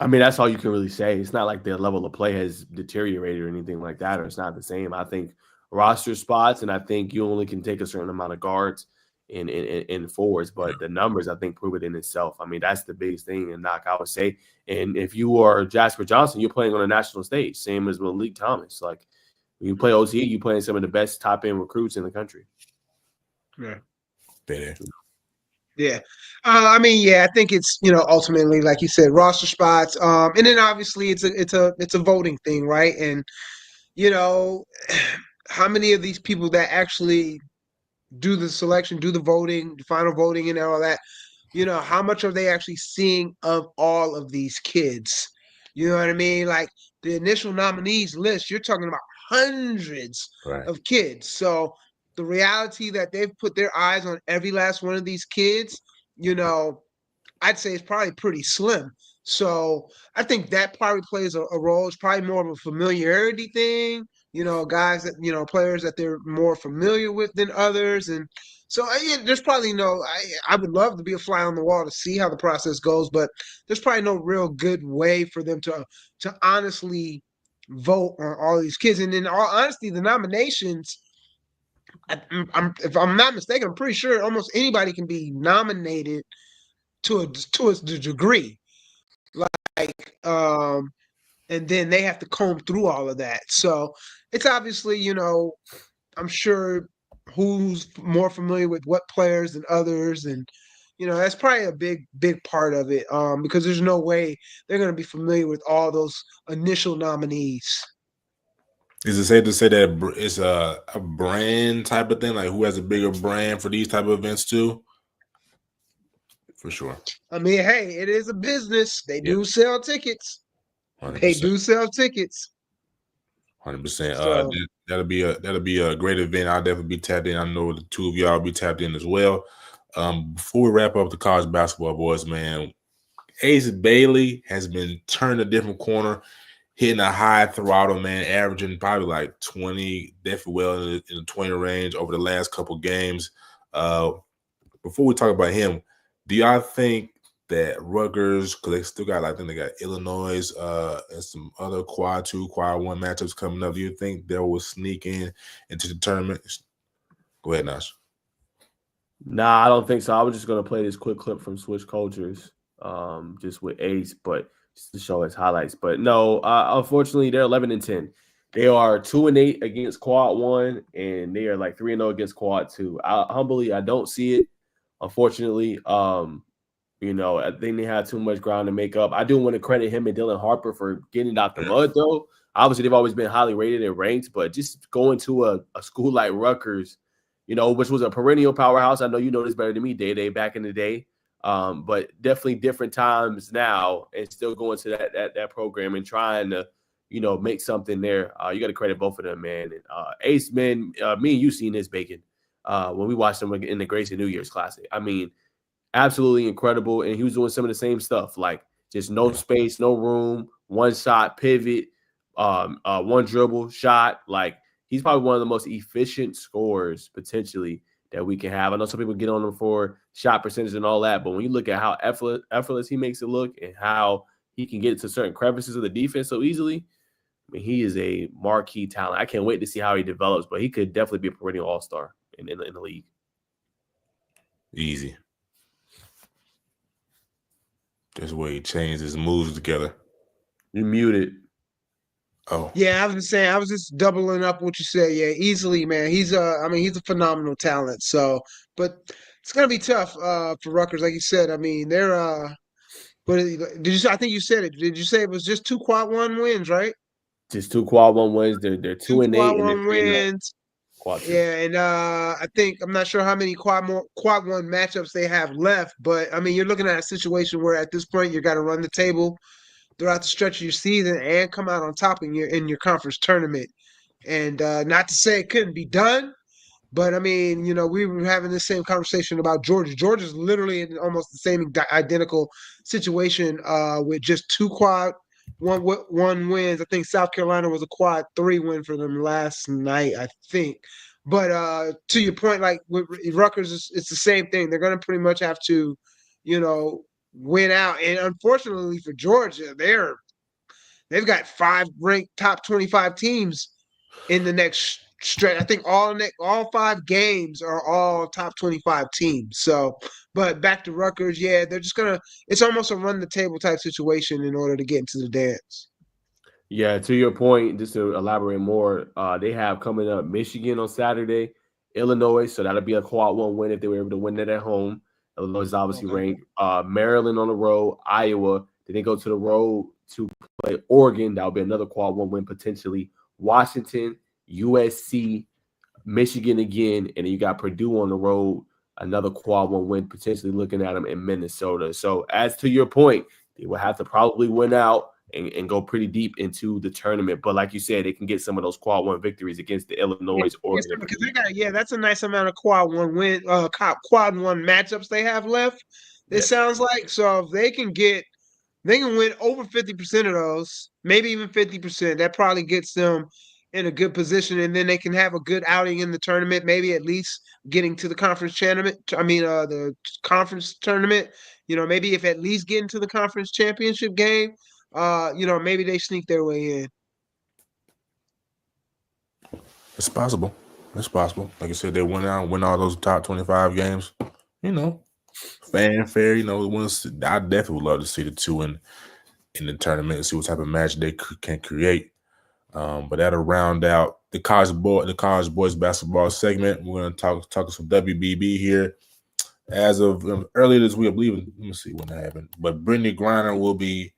I mean, that's all you can really say. It's not like their level of play has deteriorated or anything like that, or it's not the same. I think roster spots, and I think you only can take a certain amount of guards in forwards, but the numbers I think prove it in itself. I mean, that's the biggest thing and knock I would say. And if you are Jasper Johnson, you're playing on a national stage, same as Malik Thomas. Like when you play OTA, you're playing some of the best top end recruits in the country. Yeah. Better. Yeah. I mean, yeah, I think it's, ultimately, like you said, roster spots. And then obviously it's a voting thing, right? And, how many of these people that actually do the selection, do the voting, the final voting and all that, how much are they actually seeing of all of these kids? You know what I mean? Like the initial nominees list, you're talking about hundreds Right. of kids. So the reality that they've put their eyes on every last one of these kids, I'd say it's probably pretty slim. So I think that probably plays a role. It's probably more of a familiarity thing, guys that, players that they're more familiar with than others. And so yeah, there's probably I would love to be a fly on the wall to see how the process goes, but there's probably no real good way for them to honestly vote on all these kids. And in all honesty, the nominations, if I'm not mistaken, I'm pretty sure almost anybody can be nominated to a degree. Like, and then they have to comb through all of that. So it's obviously, I'm sure who's more familiar with what players than others, and that's probably a big part of it. Because there's no way they're going to be familiar with all those initial nominees. Is it safe to say that it's a brand type of thing? Like who has a bigger brand for these type of events too? For sure. I mean, hey, it is a business. They do Yep. sell tickets. 100%. They do sell tickets. 100%. So, That'll be a great event. I'll definitely be tapped in. I know the two of y'all will be tapped in as well. Before we wrap up the college basketball boys, man, Ace Bailey has been turned a different corner, hitting a high throttle, man, averaging probably like 20, definitely well in the 20 range over the last couple games. Before we talk about him, do y'all think that Rutgers, because they still got, I think they got Illinois and some other quad 2, quad 1 matchups coming up, do you think they will sneak into the tournament? Go ahead, Nash. Nah, I don't think so. I was just going to play this quick clip from Switch Cultures just with Ace, but just to show his highlights. But no, unfortunately, they're 11-10. They are 2-8 against quad 1, and they are like 3-0 against quad 2. I don't see it, unfortunately. I think they had too much ground to make up. I do want to credit him and Dylan Harper for getting out the mud, though. Obviously, they've always been highly rated and ranked, but just going to a school like Rutgers, which was a perennial powerhouse. I know you know this better than me, Day back in the day. But definitely different times now, and still going to that program and trying to, make something there. You got to credit both of them, man. And Ace, man, me and you seen this, Bacon, when we watched them in the Grayson New Year's Classic. I mean, absolutely incredible. And he was doing some of the same stuff, like just no space, no room, one shot, pivot, one dribble, shot. Like he's probably one of the most efficient scorers potentially that we can have. I know some people get on him for shot percentage and all that, but when you look at how effortless he makes it look and how he can get to certain crevices of the defense so easily, I mean, he is a marquee talent. I can't wait to see how he develops, but he could definitely be a perennial all-star in the league. Easy. That's where he changed his moves together. You muted. Oh. Yeah, I was saying, I was just doubling up what you said. Yeah, easily, man. He's a phenomenal talent. So, but it's gonna be tough for Rutgers, like you said. I mean, they're but I think you said it. Did you say it was just 2 quad 1 wins, right? Just 2 quad 1 wins. They're 2-8 and quad they're 1 3-0. wins. Quad 2. Yeah, and I'm not sure how many quad 1 matchups they have left, but I mean, you're looking at a situation where at this point you got to run the table throughout the stretch of your season and come out on top in your conference tournament. And not to say it couldn't be done, but I mean, we were having the same conversation about Georgia. Georgia's literally in almost the same identical situation with just 2 quad 1 wins. I think South Carolina was a quad 3 win for them last night, I think. But to your point, like with Rutgers, it's the same thing. They're going to pretty much have to, went out, and unfortunately for Georgia, they've got 5 ranked top 25 teams in the next stretch. I think all 5 games are all top 25 teams. So, but back to Rutgers, yeah, they're just gonna. It's almost a run the table type situation in order to get into the dance. Yeah, to your point, just to elaborate more, they have coming up Michigan on Saturday, Illinois, so that'll be a quad one win if they were able to win that at home. Illinois is obviously Okay. ranked. Maryland on the road, Iowa. Then they go to the road to play Oregon. That'll be another quad one win potentially. Washington, USC, Michigan again, and then you got Purdue on the road, another quad one win potentially looking at them in Minnesota. So as to your point, they will have to probably win out and go pretty deep into the tournament. But like you said, they can get some of those quad one victories against the Illinois, Oregon. Because they got that's a nice amount of quad one quad one matchups they have left. It Yeah. sounds like so if they can win over 50% of those, maybe even 50%. That probably gets them in a good position, and then they can have a good outing in the tournament. Maybe at least getting to the conference tournament. The conference tournament. Maybe if at least getting to the conference championship game. Maybe they sneak their way in. It's possible. It's possible. Like I said, they went out and win all those top 25 games. Fanfare. I definitely would love to see the two in the tournament and see what type of match they can create. But that'll round out the college boys basketball segment. We're going to talk some WBB here. As of earlier this week, I believe. Let me see when that happened. But Brittany Griner will be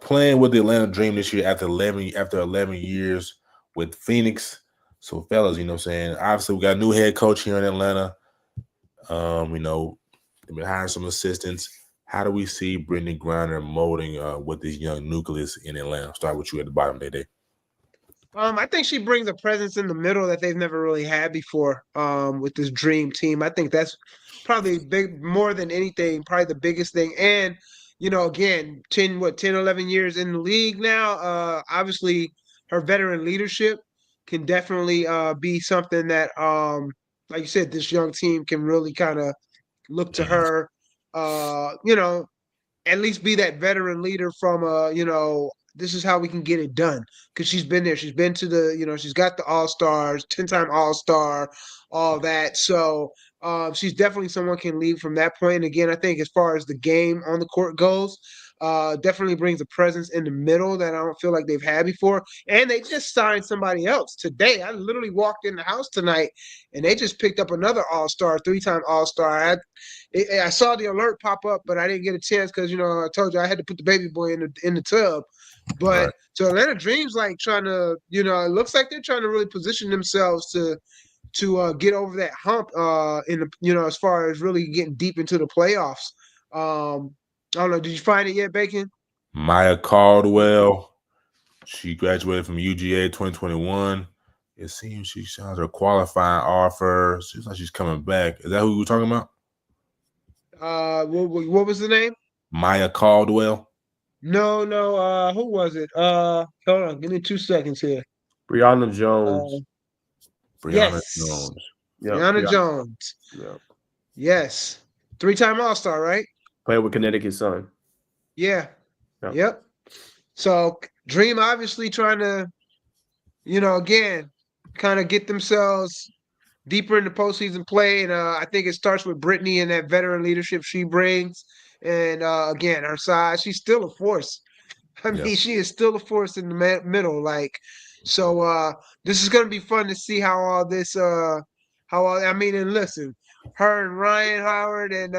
playing with the Atlanta Dream this year after 11 years with Phoenix. So, fellas, you know what I'm saying? Obviously, we got a new head coach here in Atlanta. They've been hiring some assistants. How do we see Brittany Griner molding with this young nucleus in Atlanta? Start with you at the bottom, Day. I think she brings a presence in the middle that they've never really had before. With this dream team, I think that's probably big more than anything, probably the biggest thing. And again, 10, 11 years in the league now. Obviously, her veteran leadership can definitely be something that, like you said, this young team can really kind of look to her. At least be that veteran leader from this is how we can get it done, because she's been there, she's been to the she's got the all-stars, 10-time all-star, all that. So she's definitely someone can lead from that point. And again, I think as far as the game on the court goes, definitely brings a presence in the middle that I don't feel like they've had before. And they just signed somebody else today. I literally walked in the house tonight and they just picked up another all-star, 3-time all-star. I saw the alert pop up, but I didn't get a chance because I told you I had to put the baby boy in the tub. But Right. so Atlanta Dream's like trying to, it looks like they're trying to really position themselves to get over that hump in the as far as really getting deep into the playoffs. I don't know. Did you find it yet, Bacon? Maya Caldwell. She graduated from UGA 2021. It seems she has her qualifying offer. Seems like she's coming back. Is that who we were talking about? What was the name? Maya Caldwell. No. Who was it? Hold on. Give me 2 seconds here. Brianna Jones. Brianna Yes. Jones. Yep, Brianna Jones. Yep. Yes. 3-time all-star, right? Played with Connecticut Sun. Yeah. Yep. Yep. So Dream obviously trying to, again, kind of get themselves deeper into postseason play. And I think it starts with Brittany and that veteran leadership she brings. And again, her size, she's still a force. I mean, she is still a force in the middle. So this is going to be fun to see how all this, and listen, her and Ryan Howard and,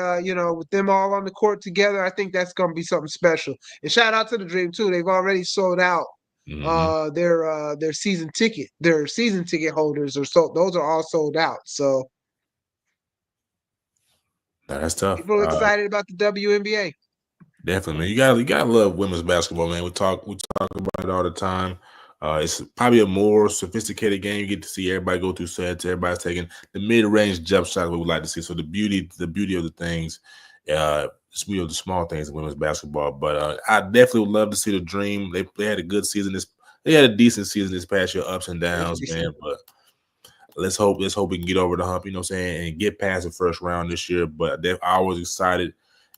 with them all on the court together, I think that's going to be something special. And shout out to the Dream, too. They've already sold out their season ticket. Their season ticket holders are sold. Those are all sold out. So that's tough. people are excited about the WNBA. Definitely, man. You gotta love women's basketball, man. We talk about it all the time. It's probably a more sophisticated game. You get to see everybody go through sets. Everybody's taking the mid-range jump shot we would like to see. So the beauty of the things, the small things in women's basketball. But I definitely would love to see the Dream. They had a good season. They had a decent season this past year, ups and downs, man. But let's hope we can get over the hump. You know what I'm saying, and get past the first round this year. But I was excited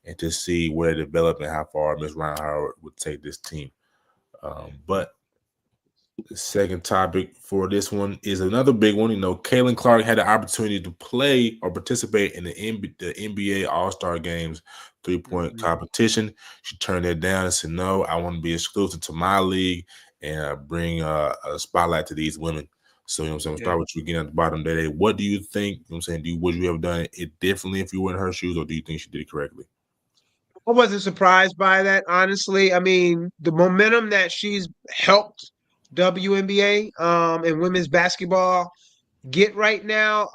and to see where they develop and how far Miss Ryan Howard would take this team. But the second topic for this one is another big one. Caitlin Clark had the opportunity to play or participate in the NBA All-Star Games three-point competition. She turned that down and said, no, I want to be exclusive to my league and bring a spotlight to these women. So, we'll start with you again at the bottom today. What do you think? Would you have done it differently if you were in her shoes, or do you think she did it correctly? I wasn't surprised by that, honestly. I mean, the momentum that she's helped WNBA and women's basketball get right now,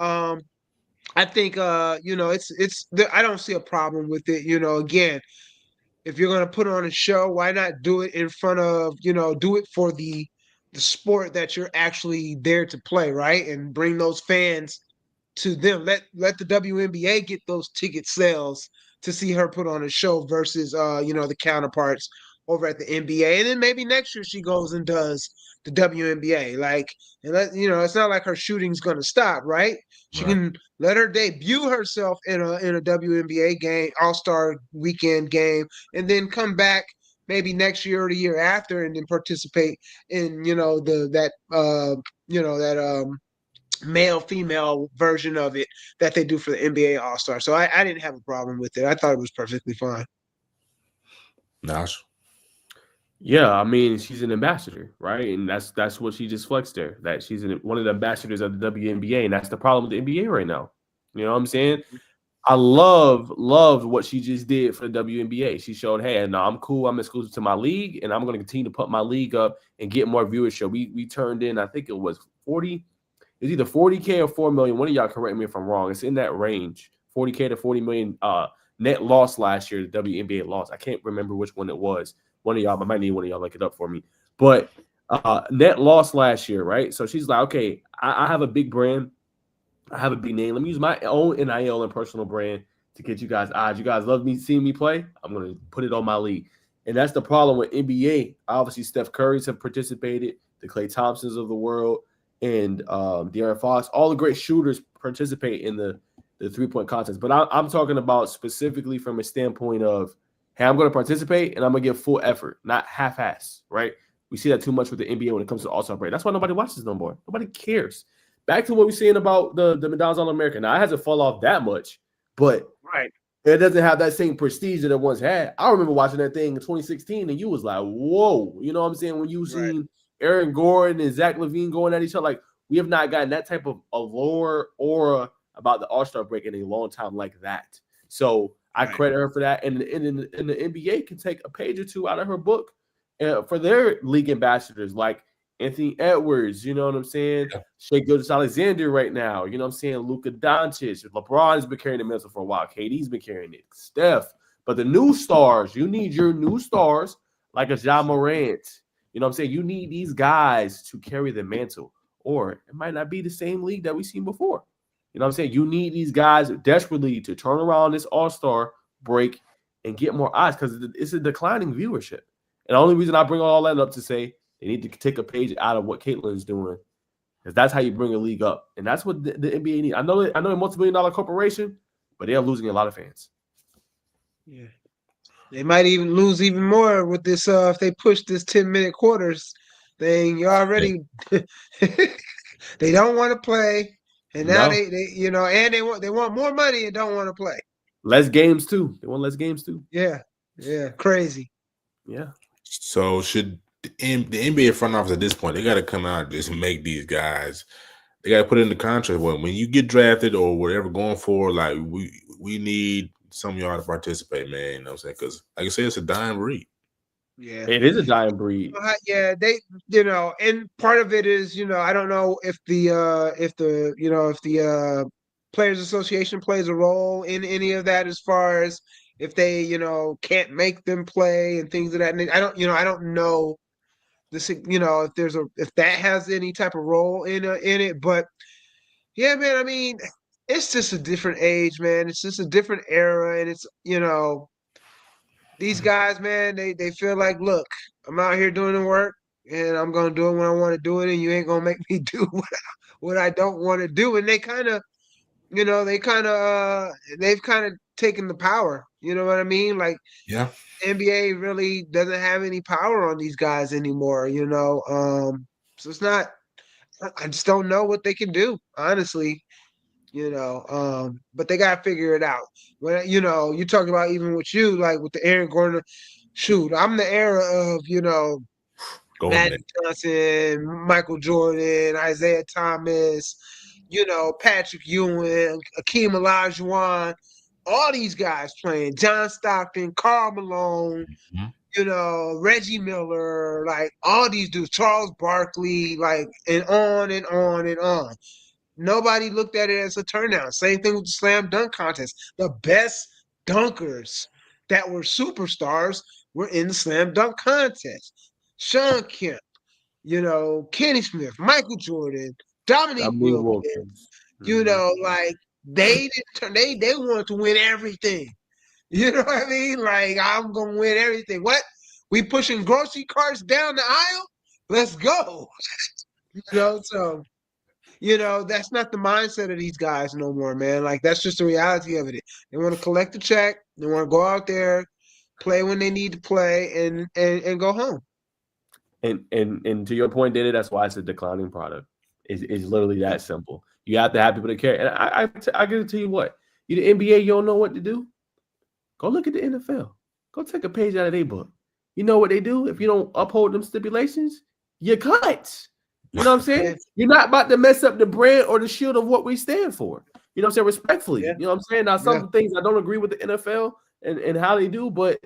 I think I don't see a problem with it. Again, if you're gonna put on a show, why not do it in front of, do it for the sport that you're actually there to play, right? And bring those fans to them. Let the WNBA get those ticket sales to see her put on a show versus the counterparts over at the NBA. And then maybe next year she goes and does the WNBA. It's not like her shooting's gonna stop, right? She can let her debut herself in a WNBA game, All-Star weekend game, and then come back maybe next year or the year after and then participate in that male female version of it that they do for the NBA All-Star. So I didn't have a problem with it. I thought it was perfectly fine. Nash? Yeah, I mean, she's an ambassador, right? And that's what she just flexed there, that she's one of the ambassadors of the WNBA, and that's the problem with the NBA right now. You know what I'm saying? I loved what she just did for the WNBA. She showed, hey, no, I'm cool. I'm exclusive to my league, and I'm going to continue to put my league up and get more viewership. We turned in, I think it was 40. It's either 40K or 4 million. One of y'all correct me if I'm wrong. It's in that range, 40K to 40 million net loss last year. The WNBA lost. I can't remember which one it was. One of y'all, I might need one of y'all look it up for me. But net loss last year, right? So she's like, okay, I have a big brand. I have a big name. Let me use my own NIL and personal brand to get you guys eyes. You guys love me seeing me play. I'm going to put it on my league. And that's the problem with NBA. Obviously, Steph Curry's have participated, the Klay Thompsons of the world, and De'Aaron Fox. All the great shooters participate in the three-point contest. But I'm talking about specifically from a standpoint of, hey, I'm going to participate and I'm going to give full effort, not half-ass, right? We see that too much with the NBA when it comes to All-Star break. That's why nobody watches no more. Nobody cares. Back to what we're saying about the McDonald's All-American. Now, it hasn't fallen off that much, but it doesn't have that same prestige that it once had. I remember watching that thing in 2016, and you was like, whoa. You know what I'm saying? When you seen Aaron Gordon and Zach LaVine going at each other, like, we have not gotten that type of allure aura about the All-Star break in a long time like that. So I credit her for that. And the NBA can take a page or two out of her book for their league ambassadors, like Anthony Edwards, you know what I'm saying? Yeah. Shai Gilgeous-Alexander right now, you know what I'm saying? Luka Doncic. LeBron has been carrying the mantle for a while. KD's been carrying it. Steph. But the new stars, you need your new stars like a Ja Morant. You know what I'm saying? You need these guys to carry the mantle, or it might not be the same league that we've seen before. You know what I'm saying? You need these guys desperately to turn around this All-Star break and get more eyes because it's a declining viewership. And the only reason I bring all that up to say they need to take a page out of what Caitlin's doing, because that's how you bring a league up. And that's what the NBA needs. I know a multi-billion-dollar corporation, but they're losing a lot of fans. Yeah. They might even lose even more with this if they push this 10-minute quarters thing. You already they don't want to play, and now they and they want more money and don't want to play. Less games too. They want less games too. Yeah, crazy. Yeah. So should the NBA front office at this point, they got to come out and just make these guys. They got to put in the contract. When you get drafted or whatever going forward, like we need some of y'all to participate, man. You know what I'm saying? Because like I said, it's a dying breed. Yeah, it is a dying breed. Yeah, they, and part of it is, I don't know if the Players Association plays a role in any of that, as far as if they, can't make them play and things of that. And I don't know this, if that has any type of role in it. But yeah, man, I mean, it's just a different age, man. It's just a different era, and it's, these guys, man, they feel like, look, I'm out here doing the work, and I'm gonna do it when I want to do it, and you ain't gonna make me do what I don't want to do. And they kind of, they've kind of taken the power You know what I mean? Like Yeah. NBA really doesn't have any power on these guys anymore. So it's not. I just don't know what they can do, honestly. But they gotta figure it out. When you talk about even with you, like with the Aaron Gordon. Shoot, I'm the era of Golden Magic State. Johnson, Michael Jordan, Isaiah Thomas, Patrick Ewing, Akeem Olajuwon, all these guys playing. John Stockton, Karl Malone, Mhm. Reggie Miller, like all these dudes, Charles Barkley, like, and on and on and on. Nobody looked at it as a turnout. Same thing with the slam dunk contest. The best dunkers that were superstars were in the slam dunk contest. Sean Kemp, Kenny Smith, Michael Jordan, I Dominique mean, Wilkins, Wilkins. Mhm. like they didn't turn, they wanted to win everything. You know what I mean? Like, I'm gonna win everything. What? We pushing grocery carts down the aisle? Let's go. So that's not the mindset of these guys no more, man. Like, that's just the reality of it. They want to collect the check, they want to go out there, play when they need to play, and go home. And to your point, Diddy, that's why it's a declining product. It's literally that simple. You have to have people to care. And I can tell you what, you the NBA, you don't know what to do. Go look at the NFL. Go take a page out of their book. You know what they do? If you don't uphold them stipulations, you cut. You know what I'm saying? You're not about to mess up the brand or the shield of what we stand for. You know what I'm saying? Respectfully. Yeah. You know what I'm saying? Now, some things I don't agree with the NFL and how they do, but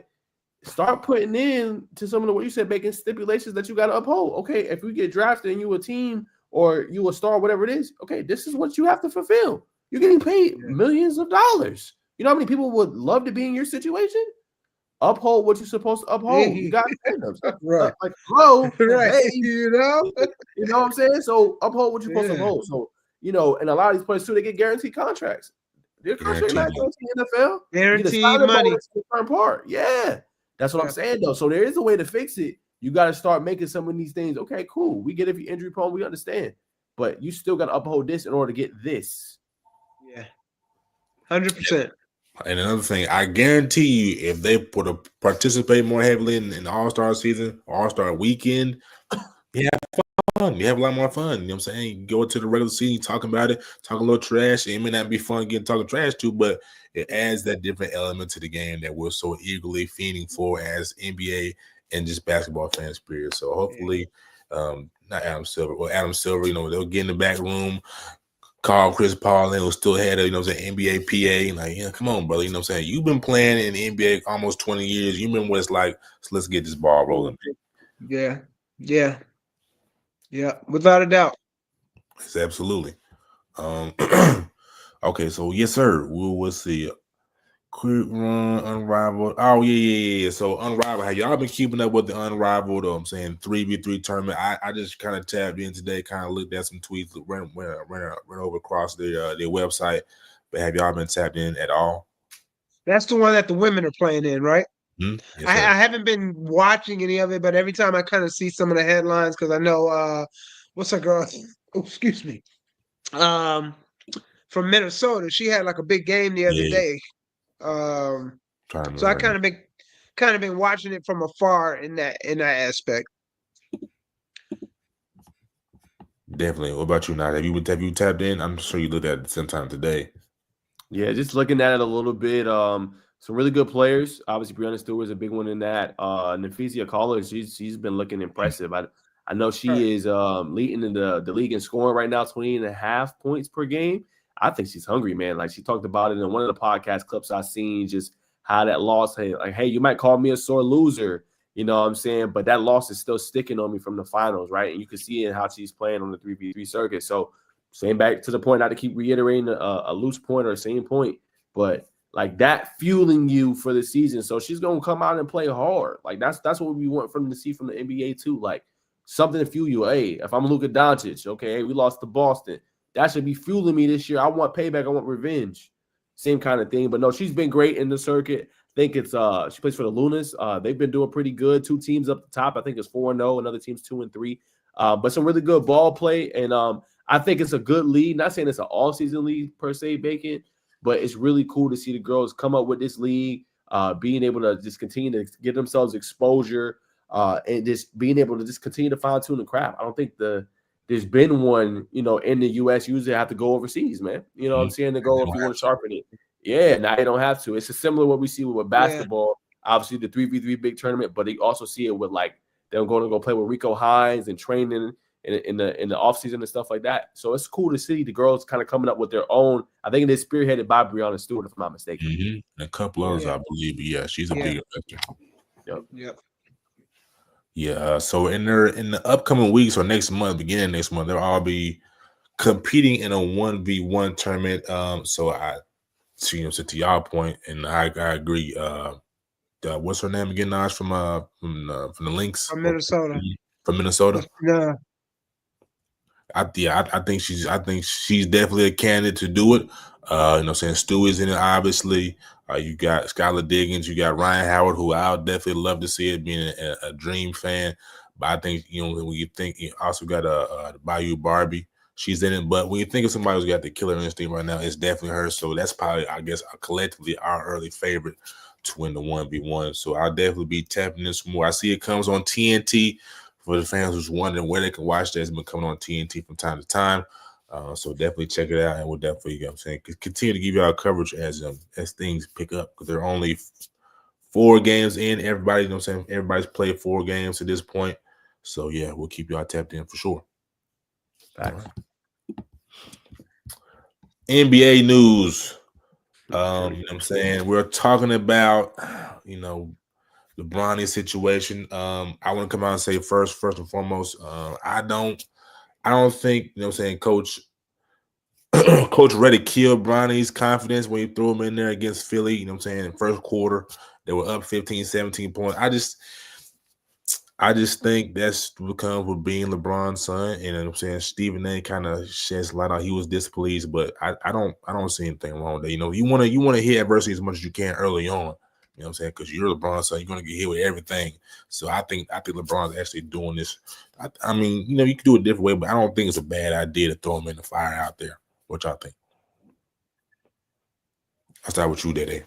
start putting in to some of the what you said, making stipulations that you got to uphold. Okay, if we get drafted and you a team or you a star, whatever it is, okay, this is what you have to fulfill. You're getting paid millions of dollars. You know how many people would love to be in your situation? Uphold what you're supposed to uphold. You got standards. Right. Like, hello, Right. hey, You know? you know what I'm saying? So uphold what you're supposed to uphold. So, and a lot of these players too, they get guaranteed contracts. Their contract not guaranteed in the NFL. Guaranteed money. Part. Yeah. That's what I'm saying, though. So there is a way to fix it. You got to start making some of these things. Okay, cool. We get if you're injury prone, we understand. But you still got to uphold this in order to get this. Yeah. 100%. And another thing, I guarantee you, if they put to participate more heavily in the All-Star season, All-Star weekend, you have fun. You have a lot more fun. You know what I'm saying? You go to the regular season, talking about it, talk a little trash. It may not be fun getting talking trash too, but it adds that different element to the game that we're so eagerly fiending for as NBA and just basketball fans, period. So hopefully, not Adam Silver, well, Adam Silver, they'll get in the back room, call Chris Paul, and he'll still had a, NBA PA. Like, come on, brother. You know what I'm saying? You've been playing in the NBA almost 20 years. You remember what it's like. So let's get this ball rolling. Yeah. Without a doubt. It's absolutely. Okay, so yes, sir. We'll see. Quick run, Unrivaled. Oh, yeah. So Unrivaled. Have y'all been keeping up with the Unrivaled? I'm saying 3v3 tournament. I just kind of tapped in today, kind of looked at some tweets, ran over across their website. But have y'all been tapped in at all? That's the one that the women are playing in, right? Yes, I haven't been watching any of it, but every time I kind of see some of the headlines, because I know what's her girl? Oh, excuse me. From Minnesota, she had like a big game the other day. So I kind of been watching it from afar in that aspect. Definitely. What about you, Najeh? Have you tapped in? I'm sure you looked at it at the same time today. Yeah, just looking at it a little bit. Some really good players. Obviously, Breonna Stewart is a big one in that. Nafisia Collar, she's been looking impressive. I know she is leading in the league in scoring right now, 20.5 points per game. I think she's hungry, man. Like, she talked about it in one of the podcast clips I seen, just how that loss, hey, you might call me a sore loser, you know what I'm saying? But that loss is still sticking on me from the finals, right? And you can see it how she's playing on the 3v3 circuit. So, saying back to the point, not to keep reiterating a loose point or a same point, but like that fueling you for the season. So she's gonna come out and play hard. Like that's what we want from to see from the NBA too. Like something to fuel you. Hey, if I'm Luka Doncic, okay, hey, we lost to Boston. That should be fueling me this year. I want payback. I want revenge. Same kind of thing. But no, she's been great in the circuit. I think it's she plays for the Lunas. They've been doing pretty good. 2 teams up the top. I think it's 4-0. Another team's 2-3. But some really good ball play. And I think it's a good league. Not saying it's an all-season league per se, Bacon, but it's really cool to see the girls come up with this league. being able to just continue to give themselves exposure, and just being able to just continue to fine-tune the craft. I don't think there's been one, in the U.S. You usually have to go overseas, man. You know what I'm saying? To go if you want to sharpen it. Yeah, now you don't have to. It's a similar what we see with basketball. Obviously, the 3v3 big tournament, but you also see it with like they're going to go play with Rico Hines and training in the offseason and stuff like that. So it's cool to see the girls kind of coming up with their own. I think it is spearheaded by Breonna Stewart, if I'm not mistaken. And a couple others, I believe. But yeah, she's a big investor. Yep. Yeah. So in the upcoming weeks or beginning next month, they'll all be competing in a 1v1 tournament. So to y'all point, and I agree. What's her name again, Naj, from the Lynx? From Minnesota. From Minnesota. Yeah. I think she's definitely a candidate to do it. Saying Stu is in it, obviously. You got Skylar Diggins, you got Ryan Howard, who I'll definitely love to see it, being a Dream fan. But I think, when you think, you also got Bayou Barbie. She's in it. But when you think of somebody who's got the killer instinct right now, it's definitely her. So that's probably, I guess, collectively our early favorite to win the 1v1. So I'll definitely be tapping this more. I see it comes on TNT. For the fans who's wondering where they can watch that, it's been coming on TNT from time to time. So definitely check it out, and we'll definitely, continue to give you our coverage as things pick up, because there are only 4 games in. Everybody, everybody's played 4 games to this point. So yeah, we'll keep y'all tapped in for sure. Facts. NBA news. We're talking about, the Bronny situation. I want to come out and say first and foremost, I don't think, Coach Reddy killed Bronny's confidence when he threw him in there against Philly, in first quarter. They were up 15, 17 points. I just think that's what comes with being LeBron's son. And Stephen A kind of sheds light on he was displeased, but I don't see anything wrong with that. You want to hit adversity as much as you can early on. Because you're LeBron, so you're going to get hit with everything. So I think LeBron's actually doing this. I mean, you can do it a different way, but I don't think it's a bad idea to throw him in the fire out there. What y'all think? I'll start with you, Dede.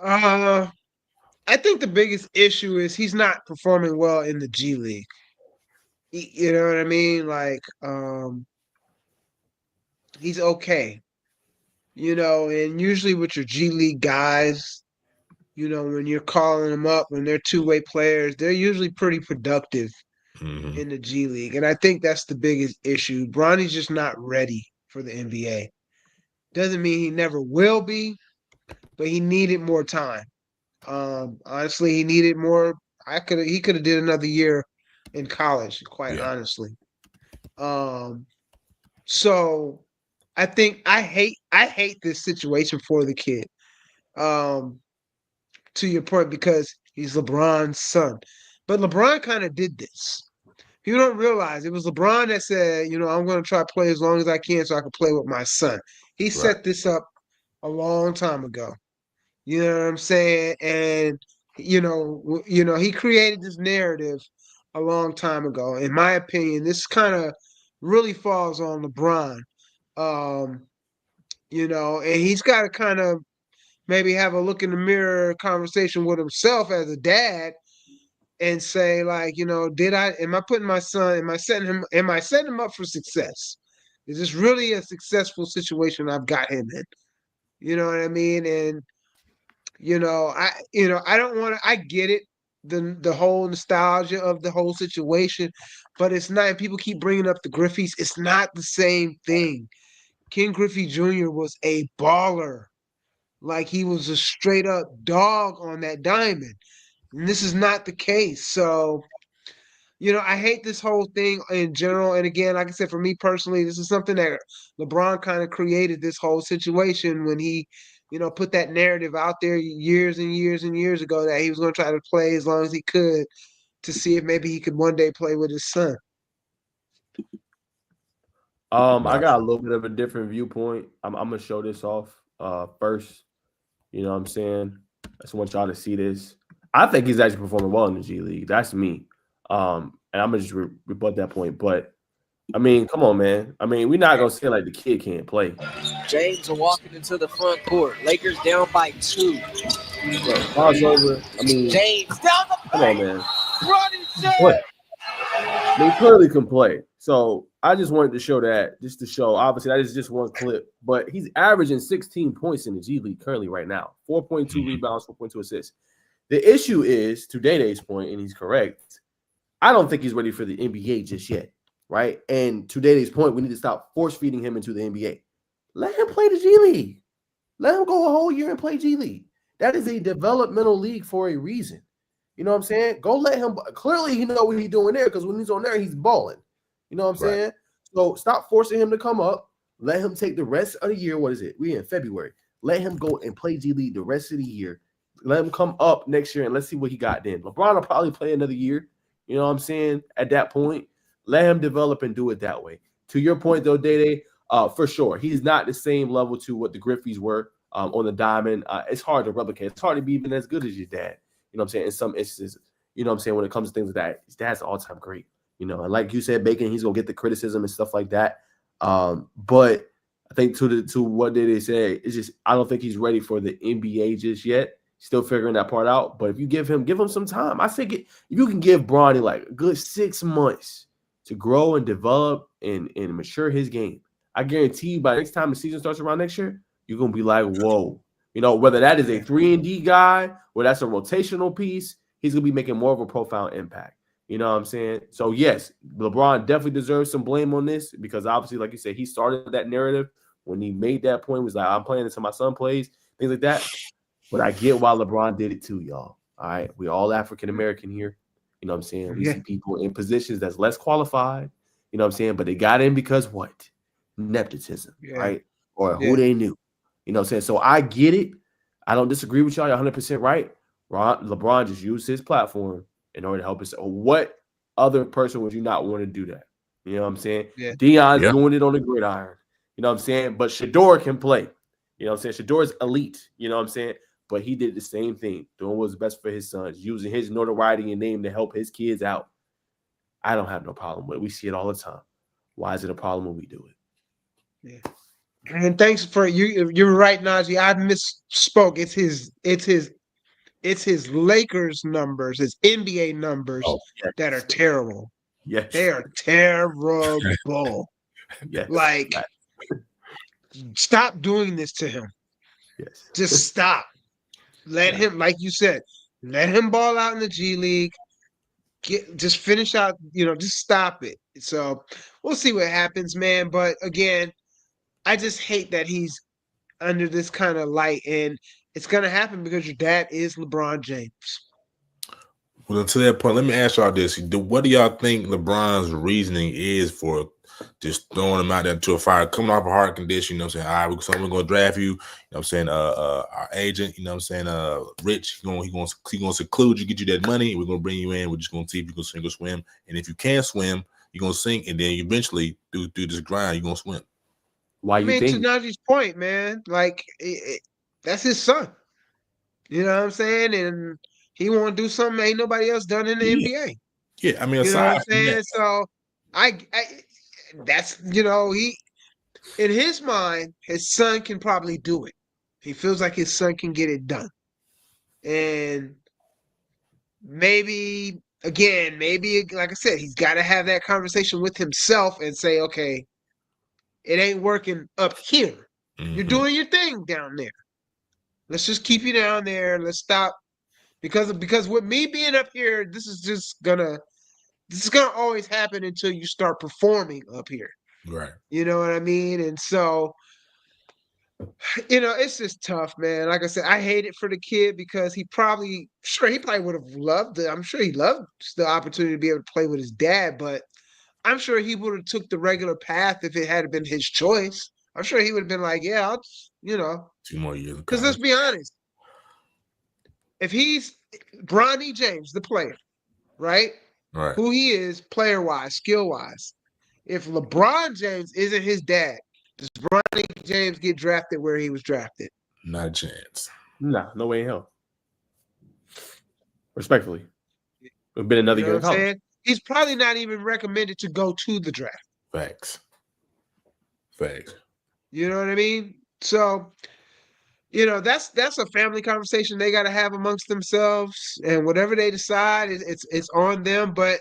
I think the biggest issue is he's not performing well in the G League. You know what I mean? Like, he's okay. And usually with your G League guys, when you're calling them up, when they're two-way players, they're usually pretty productive in the G League. And I think that's the biggest issue. Bronny's just not ready for the NBA. Doesn't mean he never will be, but he needed more time. Honestly, he needed more. He could have did another year in college, quite honestly. So I think I hate this situation for the kid. To your point, because he's LeBron's son. But LeBron kind of did this. You don't realize it was LeBron that said, I'm going to try to play as long as I can so I can play with my son. He set this up a long time ago. You know what I'm saying? And, he created this narrative a long time ago. In my opinion, this kind of really falls on LeBron. And he's got to kind of maybe have a look in the mirror conversation with himself as a dad and say, like, am I putting my son, am I setting him up for success? Is this really a successful situation I've got him in? You know what I mean? And, I don't want to, I get it, the whole nostalgia of the whole situation, but it's not, people keep bringing up the Griffeys. It's not the same thing. Ken Griffey Jr. was a baller. Like, he was a straight up dog on that diamond. And this is not the case. So, I hate this whole thing in general. And again, like I said, for me personally, this is something that LeBron kind of created, this whole situation, when he, put that narrative out there years and years and years ago that he was going to try to play as long as he could to see if maybe he could one day play with his son. I got a little bit of a different viewpoint. I'm going to show this off first. You know what I'm saying? I just want y'all to see this. I think he's actually performing well in the G League. That's me. And I'm going to just rebut that point. But, I mean, come on, man. I mean, we're not going to say like the kid can't play. James are walking into the front court. Lakers down by 2. Bro, crossover. I mean, James down the come on, paint. man. Running What? shit. They clearly can play. So I just wanted to show that, just to show. Obviously, that is just one clip, but he's averaging 16 points in the G League currently right now. 4.2 rebounds, 4.2 assists. The issue is, to Dede's point, and he's correct, I don't think he's ready for the NBA just yet, right? And to Dede's point, we need to stop force feeding him into the NBA. Let him play the G League. Let him go a whole year and play G League. That is a developmental league for a reason. You know what I'm saying? Go let him. Clearly, he know what he's doing there because when he's on there, he's balling. You know what I'm saying? So stop forcing him to come up. Let him take the rest of the year. What is it? We're in February. Let him go and play G League the rest of the year. Let him come up next year and let's see what he got then. LeBron will probably play another year. You know what I'm saying? At that point, let him develop and do it that way. To your point, though, Dede, for sure, he's not the same level to what the Griffies were on the diamond. It's hard to replicate. It's hard to be even as good as your dad. You know what I'm saying? In some instances, you know what I'm saying? When it comes to things like that, his dad's all-time great. You know, and like you said, Bacon, he's gonna get the criticism and stuff like that. But I think to what did they say? It's just I don't think he's ready for the NBA just yet. Still figuring that part out. But if you give him some time, I think if you can give Bronny like a good 6 months to grow and develop and mature his game, I guarantee you by next time the season starts around next year, you're gonna be like, whoa. You know, whether that is a 3-and-D guy or that's a rotational piece, he's gonna be making more of a profound impact. You know what I'm saying? So yes, LeBron definitely deserves some blame on this because obviously, like you said, he started that narrative when he made that point. He was like, I'm playing until my son plays, things like that. But I get why LeBron did it too, y'all. All right. We're all African American here. You know what I'm saying? We see people in positions that's less qualified, you know what I'm saying? But they got in because what? Nepotism, right? Or who they knew. You know what I'm saying? So I get it. I don't disagree with y'all. You're 100% right. LeBron just used his platform in order to help us. What other person would you not want to do that? You know what I'm saying? Yeah. Deion's doing it on the gridiron. You know what I'm saying? But Shador can play. You know what I'm saying? Shador's elite. You know what I'm saying? But he did the same thing, doing what's best for his sons, using his notoriety and name to help his kids out. I don't have no problem with it. We see it all the time. Why is it a problem when we do it? Yeah. And thanks for you. You're right, Najee. I misspoke. It's his Lakers numbers, his NBA numbers that are terrible. Yes. They are terrible. Yes. Like, stop doing this to him. Yes. Just stop. Let him, like you said, let him ball out in the G League. Just finish out, just stop it. So we'll see what happens, man. But again, I just hate that he's under this kind of light, and it's gonna happen because your dad is LeBron James. Well, to that point, let me ask y'all this: what do y'all think LeBron's reasoning is for just throwing him out there into a fire, coming off a heart condition? You know what I'm saying? All right, we're gonna draft you. You know what I'm saying? Our agent, you know what I'm saying? Rich, he gonna seclude you, get you that money. We're gonna bring you in. We're just gonna see if you can sink or swim. And if you can't swim, you're gonna sink, and then eventually through this grind, you're gonna swim. Why you think? To Najee's point, man, like that's his son. You know what I'm saying? And he want to do something ain't nobody else done in the NBA. Yeah, I mean, you know what I'm from saying? that, So that's he in his mind, his son can probably do it. He feels like his son can get it done. And maybe like I said, he's got to have that conversation with himself and say, okay, it ain't working up here. You're doing your thing down there. Let's just keep you down there. Let's stop. Because with me being up here, this is gonna always happen until you start performing up here. right? You know what I mean? And so, it's just tough, man. Like I said, I hate it for the kid because he probably would have loved it. I'm sure he loved the opportunity to be able to play with his dad, but I'm sure he would have took the regular path if it had been his choice. I'm sure he would have been like, yeah, I'll 2 more years. Because let's be honest. If he's Bronny James, the player, right? Right. Who he is, player-wise, skill-wise. If LeBron James isn't his dad, does Bronny James get drafted where he was drafted? Not a chance. Nah, no way in hell. Respectfully. It's been another year in college. He's probably not even recommended to go to the draft. Facts. You know what I mean? So that's a family conversation they got to have amongst themselves, and whatever they decide, it's on them. But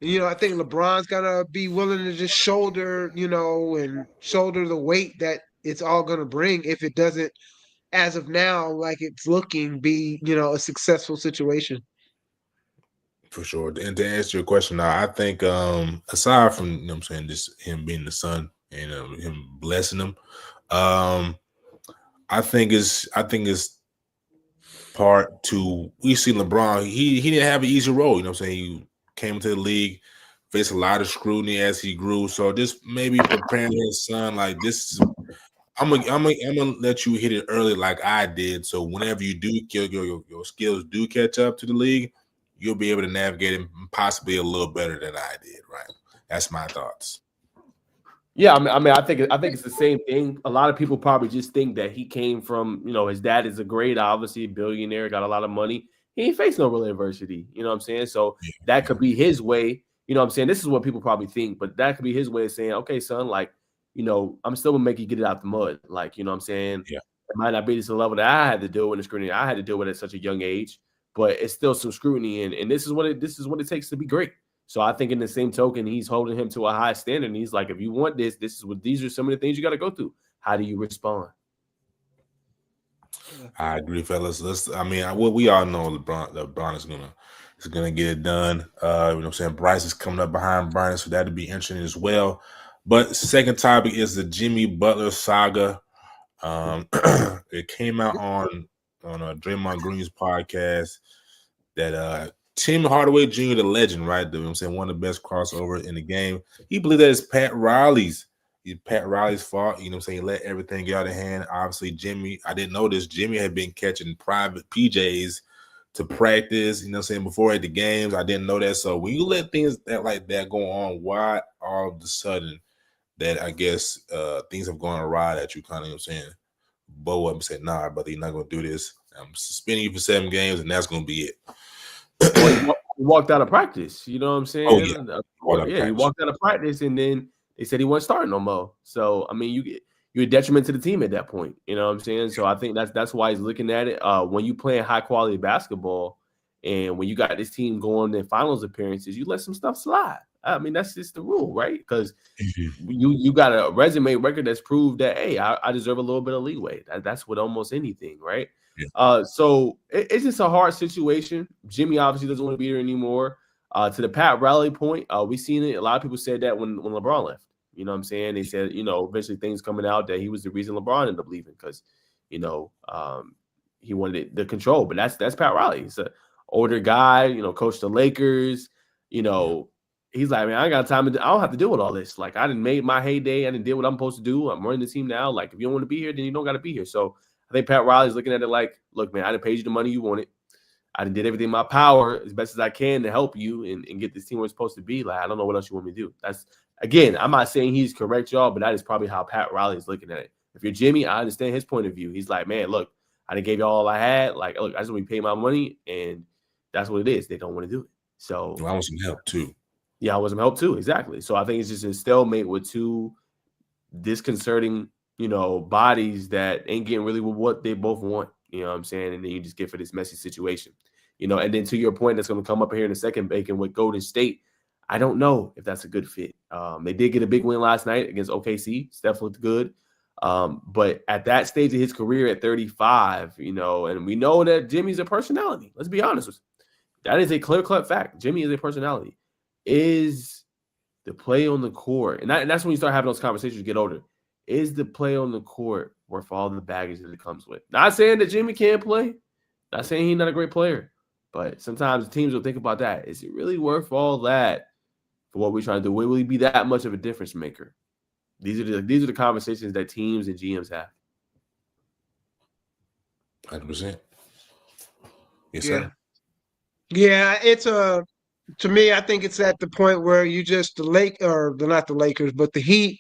I think LeBron's gotta be willing to just shoulder the weight that it's all gonna bring if it doesn't, as of now, like it's looking, be a successful situation. For sure. And to answer your question now, I think aside from what I'm saying, just him being the son and him blessing him, um, I think it's part to we see LeBron. He didn't have an easy role. You know what I'm saying? He came into the league, faced a lot of scrutiny as he grew. So just maybe preparing his son like this is I'm gonna let you hit it early like I did. So whenever you do your skills do catch up to the league, you'll be able to navigate it possibly a little better than I did. Right. That's my thoughts. Yeah, I think it's the same thing. A lot of people probably just think that he came from, his dad is a great, obviously billionaire, got a lot of money. He ain't faced no real adversity. You know what I'm saying? So that could be his way. You know what I'm saying? This is what people probably think, but that could be his way of saying, okay, son, like, I'm still gonna make you get it out the mud. Like, you know what I'm saying? Yeah. It might not be to the level that I had to deal with the scrutiny I had to deal with at such a young age, but it's still some scrutiny, and this is what it takes to be great. So I think in the same token, he's holding him to a high standard. And he's like, if you want this, these are some of the things you got to go through. How do you respond? I agree, fellas. What we all know, LeBron is gonna get it done. You know what I'm saying? Bryce is coming up behind Brian, so that'll be interesting as well. But second topic is the Jimmy Butler saga. It came out on Draymond Green's podcast that Tim Hardaway Jr., the legend, right? You know what I'm saying, one of the best crossovers in the game. He believed that it's Pat Riley's fault. You know what I'm saying? He let everything get out of hand. Obviously, Jimmy, I didn't know this. Jimmy had been catching private PJs to practice, you know what I'm saying, before at the games. I didn't know that. So when you let things like that go on, why all of a sudden that I guess things have gone awry that you kind of, you know what I'm saying, bow up and say, nah, brother, you're not going to do this. I'm suspending you for 7 games, and that's going to be it. Well, he walked out of practice. You know what I'm saying? Oh, yeah. He walked out of practice, and then they said he wasn't starting no more. So, I mean, you're a detriment to the team at that point. You know what I'm saying? So I think that's why he's looking at it. When you play high quality basketball, and when you got this team going in finals appearances, you let some stuff slide. I mean, that's just the rule, right? Because you got a resume record that's proved that, hey, I deserve a little bit of leeway. That's with almost anything, right? Yeah. So it's just a hard situation. Jimmy obviously doesn't want to be here anymore. To the Pat Riley point, we seen it. A lot of people said that when LeBron left. You know what I'm saying? They said, eventually things coming out that he was the reason LeBron ended up leaving because, he wanted the control. But that's Pat Riley. He's an older guy, coached the Lakers. He's like, man, I ain't got time. I don't have to deal with all this. Like, I didn't make my heyday. I didn't do what I'm supposed to do. I'm running the team now. Like, if you don't want to be here, then you don't got to be here. So I think Pat Riley's looking at it like, look, man, I done paid you the money you wanted. I done did everything in my power as best as I can to help you and get this team where it's supposed to be. Like, I don't know what else you want me to do. That's, again, I'm not saying he's correct, y'all, but that is probably how Pat Riley is looking at it. If you're Jimmy, I understand his point of view. He's like, man, look, I done gave you all I had. Like, look, I just want to pay my money, and that's what it is. They don't want to do it. So I want some help too. Yeah, I want some help too. Exactly. So I think it's just a stalemate with two disconcerting, bodies that ain't getting really what they both want. You know what I'm saying? And then you just get for this messy situation. And then to your point, that's going to come up here in a second, Bacon, with Golden State. I don't know if that's a good fit. They did get a big win last night against OKC. Steph looked good. But at that stage of his career at 35, and we know that Jimmy's a personality. Let's be honest with you. That is a clear-cut fact. Jimmy is a personality. Is the play on the court, and that's when you start having those conversations, you get older. Is the play on the court worth all the baggage that it comes with? Not saying that Jimmy can't play. Not saying he's not a great player. But sometimes teams will think about that. Is it really worth all that for what we're trying to do? Will we be that much of a difference maker? These are the conversations that teams and GMs have. 100%. Yes, Yeah. sir. Yeah, to me, I think it's at the point where you just not the Lakers, but the Heat.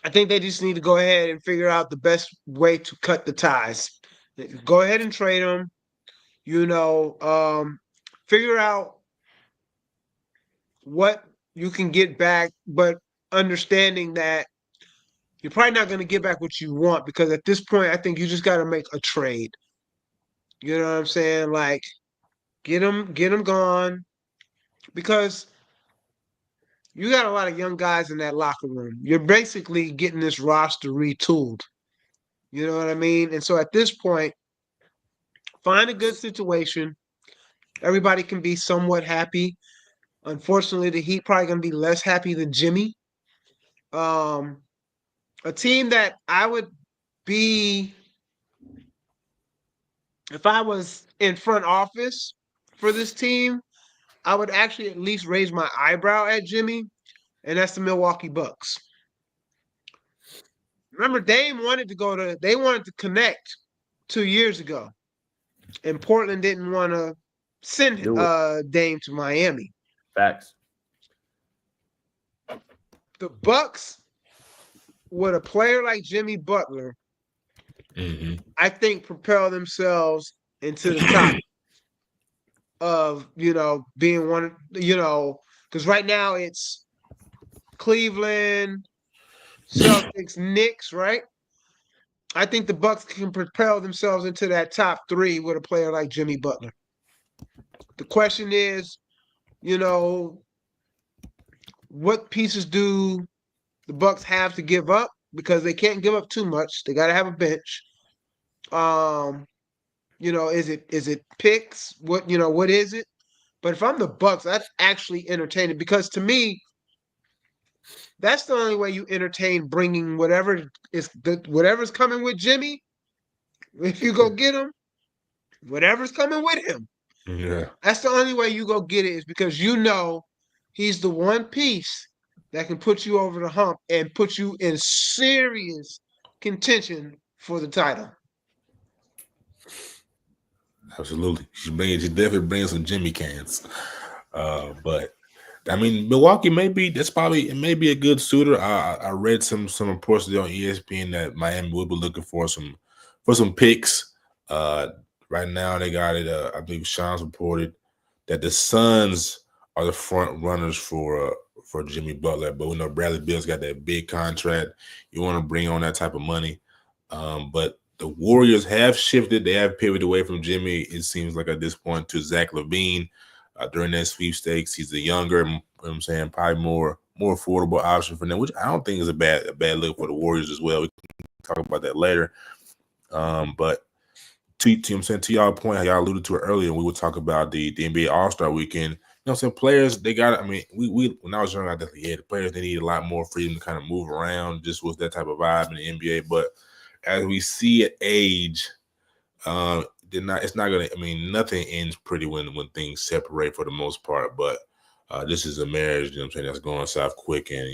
I think they just need to go ahead and figure out the best way to cut the ties. Go ahead and trade them. Figure out what you can get back, but understanding that you're probably not going to get back what you want because at this point, I think you just got to make a trade. You know what I'm saying? Like, get him gone because you got a lot of young guys in that locker room. You're basically getting this roster retooled. You know what I mean? And so at this point, find a good situation. Everybody can be somewhat happy. Unfortunately, the Heat probably going to be less happy than Jimmy. Um, a team that I would be if I was in front office for this team, I would actually at least raise my eyebrow at Jimmy, and that's the Milwaukee Bucks. Remember, Dame they wanted to connect 2 years ago, and Portland didn't want to send Do it. Dame to Miami. Facts. The Bucks, with a player like Jimmy Butler, I think propel themselves into the top of being one. Because right now it's Cleveland, Celtics, Knicks, right? I think the Bucks can propel themselves into that top three with a player like Jimmy Butler. The question is, what pieces do the Bucks have to give up? Because they can't give up too much. They got to have a bench. Is it picks? What is it? But if I'm the Bucks, that's actually entertaining because to me, that's the only way you entertain bringing whatever's coming with Jimmy. If you go get him, whatever's coming with him. Yeah. That's the only way you go get it is because he's the one piece that can put you over the hump and put you in serious contention for the title. Absolutely. She definitely bring some Jimmy cans. But I mean, Milwaukee it may be a good suitor. I read some reports on ESPN that Miami will be looking for some picks. Right now they got it. I believe Sean's reported that the Suns are the front runners for Jimmy Butler, but we know Bradley Beal's got that big contract. You want to bring on that type of money, but the Warriors have shifted. They have pivoted away from Jimmy. It seems like at this point to Zach LaVine. During that sweepstakes, he's the younger, I'm saying, probably more affordable option for them, which I don't think is a bad look for the Warriors as well. We can talk about that later. But to y'all point, how y'all alluded to it earlier, we would talk about the NBA All-Star Weekend. Players, they got. I mean, we when I was young, I definitely the players they need a lot more freedom to kind of move around. Just was that type of vibe in the NBA. But as we see at age, it's not gonna. I mean, nothing ends pretty when things separate for the most part. But this is a marriage, that's going south quick, and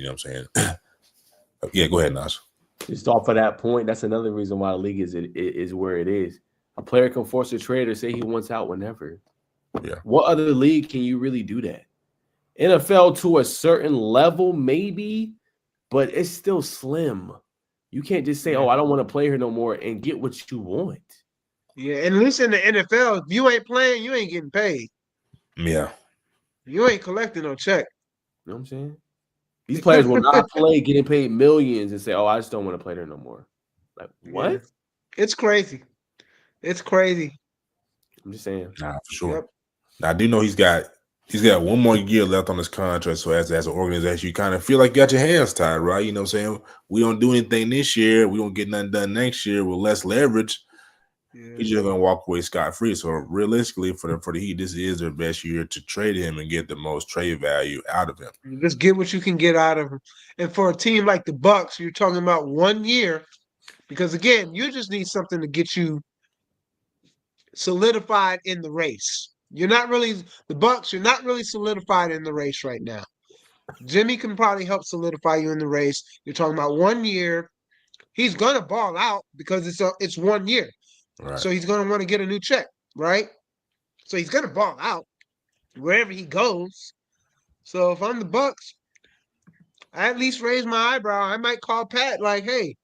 yeah, go ahead, Nas. Just off of that point, that's another reason why the league is where it is. A player can force a trade or say he wants out whenever. Yeah. What other league can you really do that? NFL to a certain level, maybe, but it's still slim. You can't just say, "Oh, I don't want to play here no more," and get what you want. Yeah, and at least in the NFL, if you ain't playing, you ain't getting paid. Yeah. You ain't collecting no check. You know what I'm saying? These players will not play getting paid millions and say, "Oh, I just don't want to play there no more." Like, what? Yeah. It's crazy. It's crazy. I'm just saying. Nah, for sure. Yep. Now, I do know he's got one more year left on his contract. So as an organization, you kind of feel like you got your hands tied, right? You know what I'm saying? We don't do anything this year. We don't get nothing done next year with less leverage. Yeah. He's just gonna walk away scot-free. So realistically, for the Heat, this is their best year to trade him and get the most trade value out of him. Just get what you can get out of him. And for a team like the Bucks, you're talking about 1 year, because again, you just need something to get you solidified in the race. You're not really solidified in the race right now. Jimmy can probably help solidify you in the race. You're talking about 1 year. He's gonna ball out because it's 1 year. Right. So he's gonna want to get a new check, right? So he's gonna ball out wherever he goes. So if I'm the Bucks, I at least raise my eyebrow. I might call Pat like, "Hey,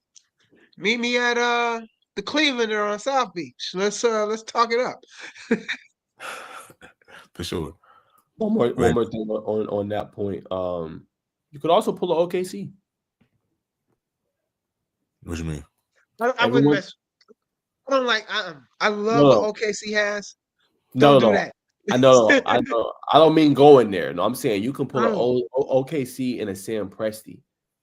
meet me at the Clevelander on South Beach. Let's talk it up." For sure. One more thing on that point. You could also pull an OKC. What you mean? I wouldn't Everyone, mess. I don't like. I love what no, OKC has. no, Don't no, do no. that. I know. I don't mean going there. No, I'm saying you can pull an Oh, OKC and a Sam Presti.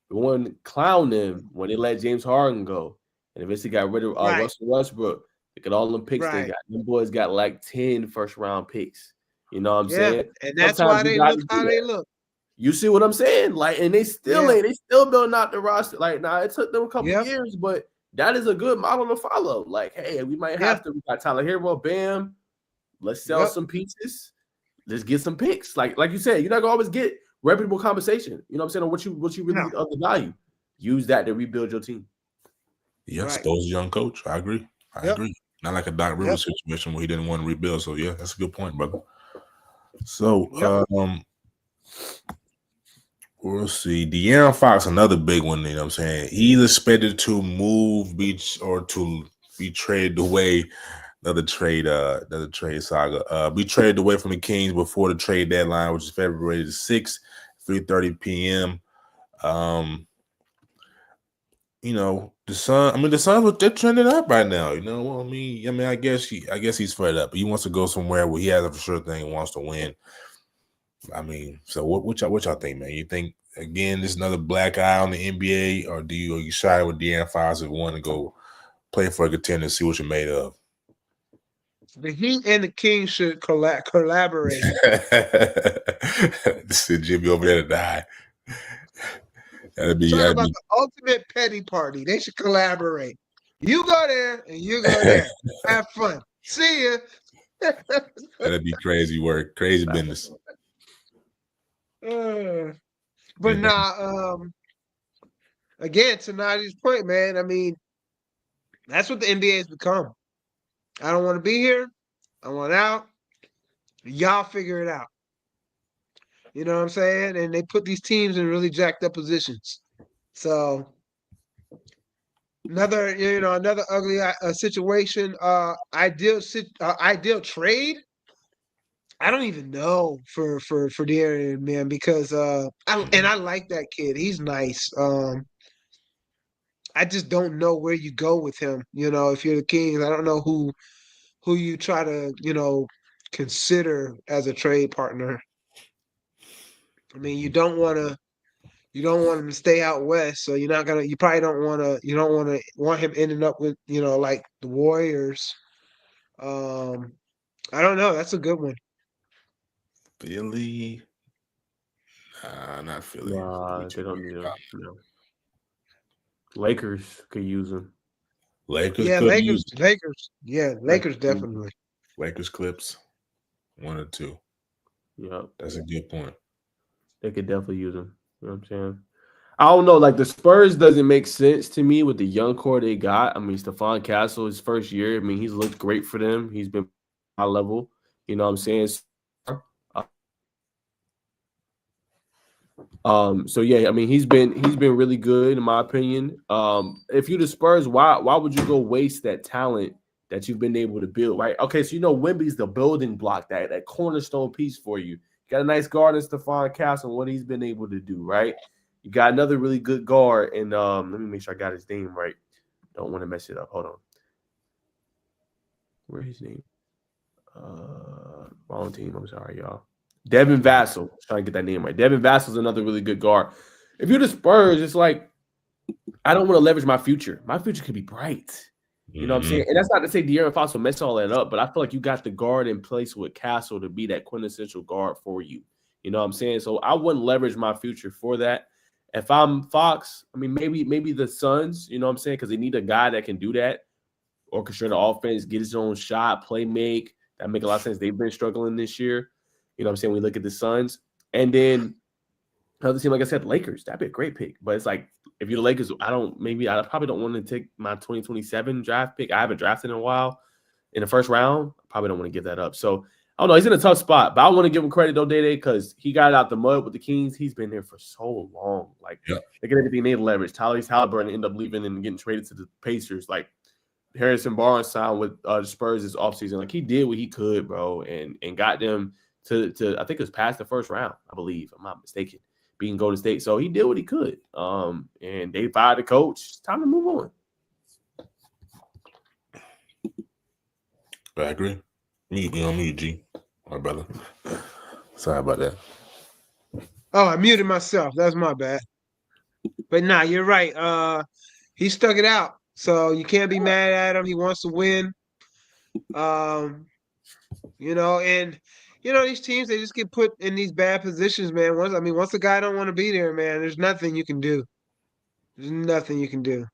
We want to clown them when they let James Harden go, and eventually got rid of right, Russell Westbrook. Look at all them picks they right. got. Them boys got like 10 first-round picks. You know what I'm Yeah, saying? and that's Sometimes why you they got look to do how they that. look. You see what I'm saying? Like, and they still Yeah, ain't. They still building out the roster. Like, now it took them a couple yep, years, but that is a good model to follow. Like, hey, we might yeah, have to. We got Tyler Hero, bam. Let's sell yep. some pieces. Let's get some picks. Like you said, you're not gonna always get reputable conversation. You know what I'm saying? Or what you really No, of the value. Use that to rebuild your team. Yeah, right. expose a young coach. I agree. I Yep, agree. Not like a Doc yep, Rivers situation where he didn't want to rebuild. So yeah, that's a good point, brother. So yep. we'll see. De'Aaron Fox, another big one, you know what I'm saying? He's expected to move beach or to be traded away. Another trade saga. Be traded away from the Kings before the trade deadline, which is February the 6th, 3:30 p.m. Um, the Suns, they're trending up right now. You know what I mean? I guess he's fed up. He wants to go somewhere where he has a for sure thing and wants to win. I mean, so what y'all think, man? You think again this is another black eye on the NBA, or are you shy with De'Aaron Fox and want to go play for a contender and see what you're made of? The Heat and the Kings should collaborate. This is Jimmy over there to die. Talk That'd about be the ultimate petty party. They should collaborate. You go there and you go there. Have fun. See ya. that'd be crazy work, crazy business. But nah, again, to Nadi's point, man, I mean, that's what the NBA has become. I don't want to be here. I want out. Y'all figure it out. You know what I'm saying? And they put these teams in really jacked up positions. So another ugly situation. Ideal trade. I don't even know for De'Aaron, man, because I like that kid. He's nice. I just don't know where you go with him. If you're the Kings, I don't know who you try to consider as a trade partner. I mean, you don't want him to stay out west, so you probably don't want him ending up with like the Warriors. Um, I don't know. That's a good one. Philly, not Philly. Nah, they don't need him. No. Lakers could use him. Lakers Yeah, could use Lakers. Yeah, Lakers definitely. Lakers Clips 1 or 2. Yep. That's a good point. They could definitely use him. You know what I'm saying? I don't know. Like the Spurs doesn't make sense to me with the young core they got. I mean, Stephon Castle, his first year. I mean, he's looked great for them. He's been high level. You know what I'm saying? So yeah, I mean, he's been really good in my opinion. If you the Spurs, why would you go waste that talent that you've been able to build, right? Okay, so Wemby's the building block, that cornerstone piece for you. Got a nice guard in Stephon Castle, and what he's been able to do, right? You got another really good guard, and let me make sure I got his name right. Don't want to mess it up. Hold on. Where's his name? Wrong team. I'm sorry, y'all. Devin Vassell. Trying to get that name right. Devin Vassell's another really good guard. If you're the Spurs, it's like I don't want to leverage my future. My future could be bright. You know what I'm saying? And that's not to say De'Aaron Fox will mess all that up, but I feel like you got the guard in place with Castle to be that quintessential guard for you. You know what I'm saying? So I wouldn't leverage my future for that. If I'm Fox, I mean, maybe the Suns, you know what I'm saying? Because they need a guy that can do that, orchestrate the offense, get his own shot, play make. That make a lot of sense. They've been struggling this year. You know what I'm saying? We look at the Suns. And then another team, like I said, Lakers. That'd be a great pick. But it's like, if you're the Lakers, I probably don't want to take my 2027 draft pick. I haven't drafted in a while in the first round. I probably don't want to give that up. So I don't know. He's in a tough spot, but I want to give him credit though, Day because he got out the mud with the Kings. He's been there for so long. Like Look at everything they leverage. Tyrese Halliburton ended up leaving and getting traded to the Pacers. Like Harrison Barnes signed with the Spurs this offseason. Like he did what he could, bro, and got them to I think it was past the first round, I believe. I'm not mistaken. beating Golden State. So he did what he could. And they fired the coach. It's time to move on. I agree. Me, G, my brother. Sorry about that. Oh, I muted myself. That's my bad. But nah, you're right. He stuck it out. So you can't be mad at him. He wants to win. And these teams, they just get put in these bad positions, man. Once a guy don't want to be there, man, there's nothing you can do. There's nothing you can do.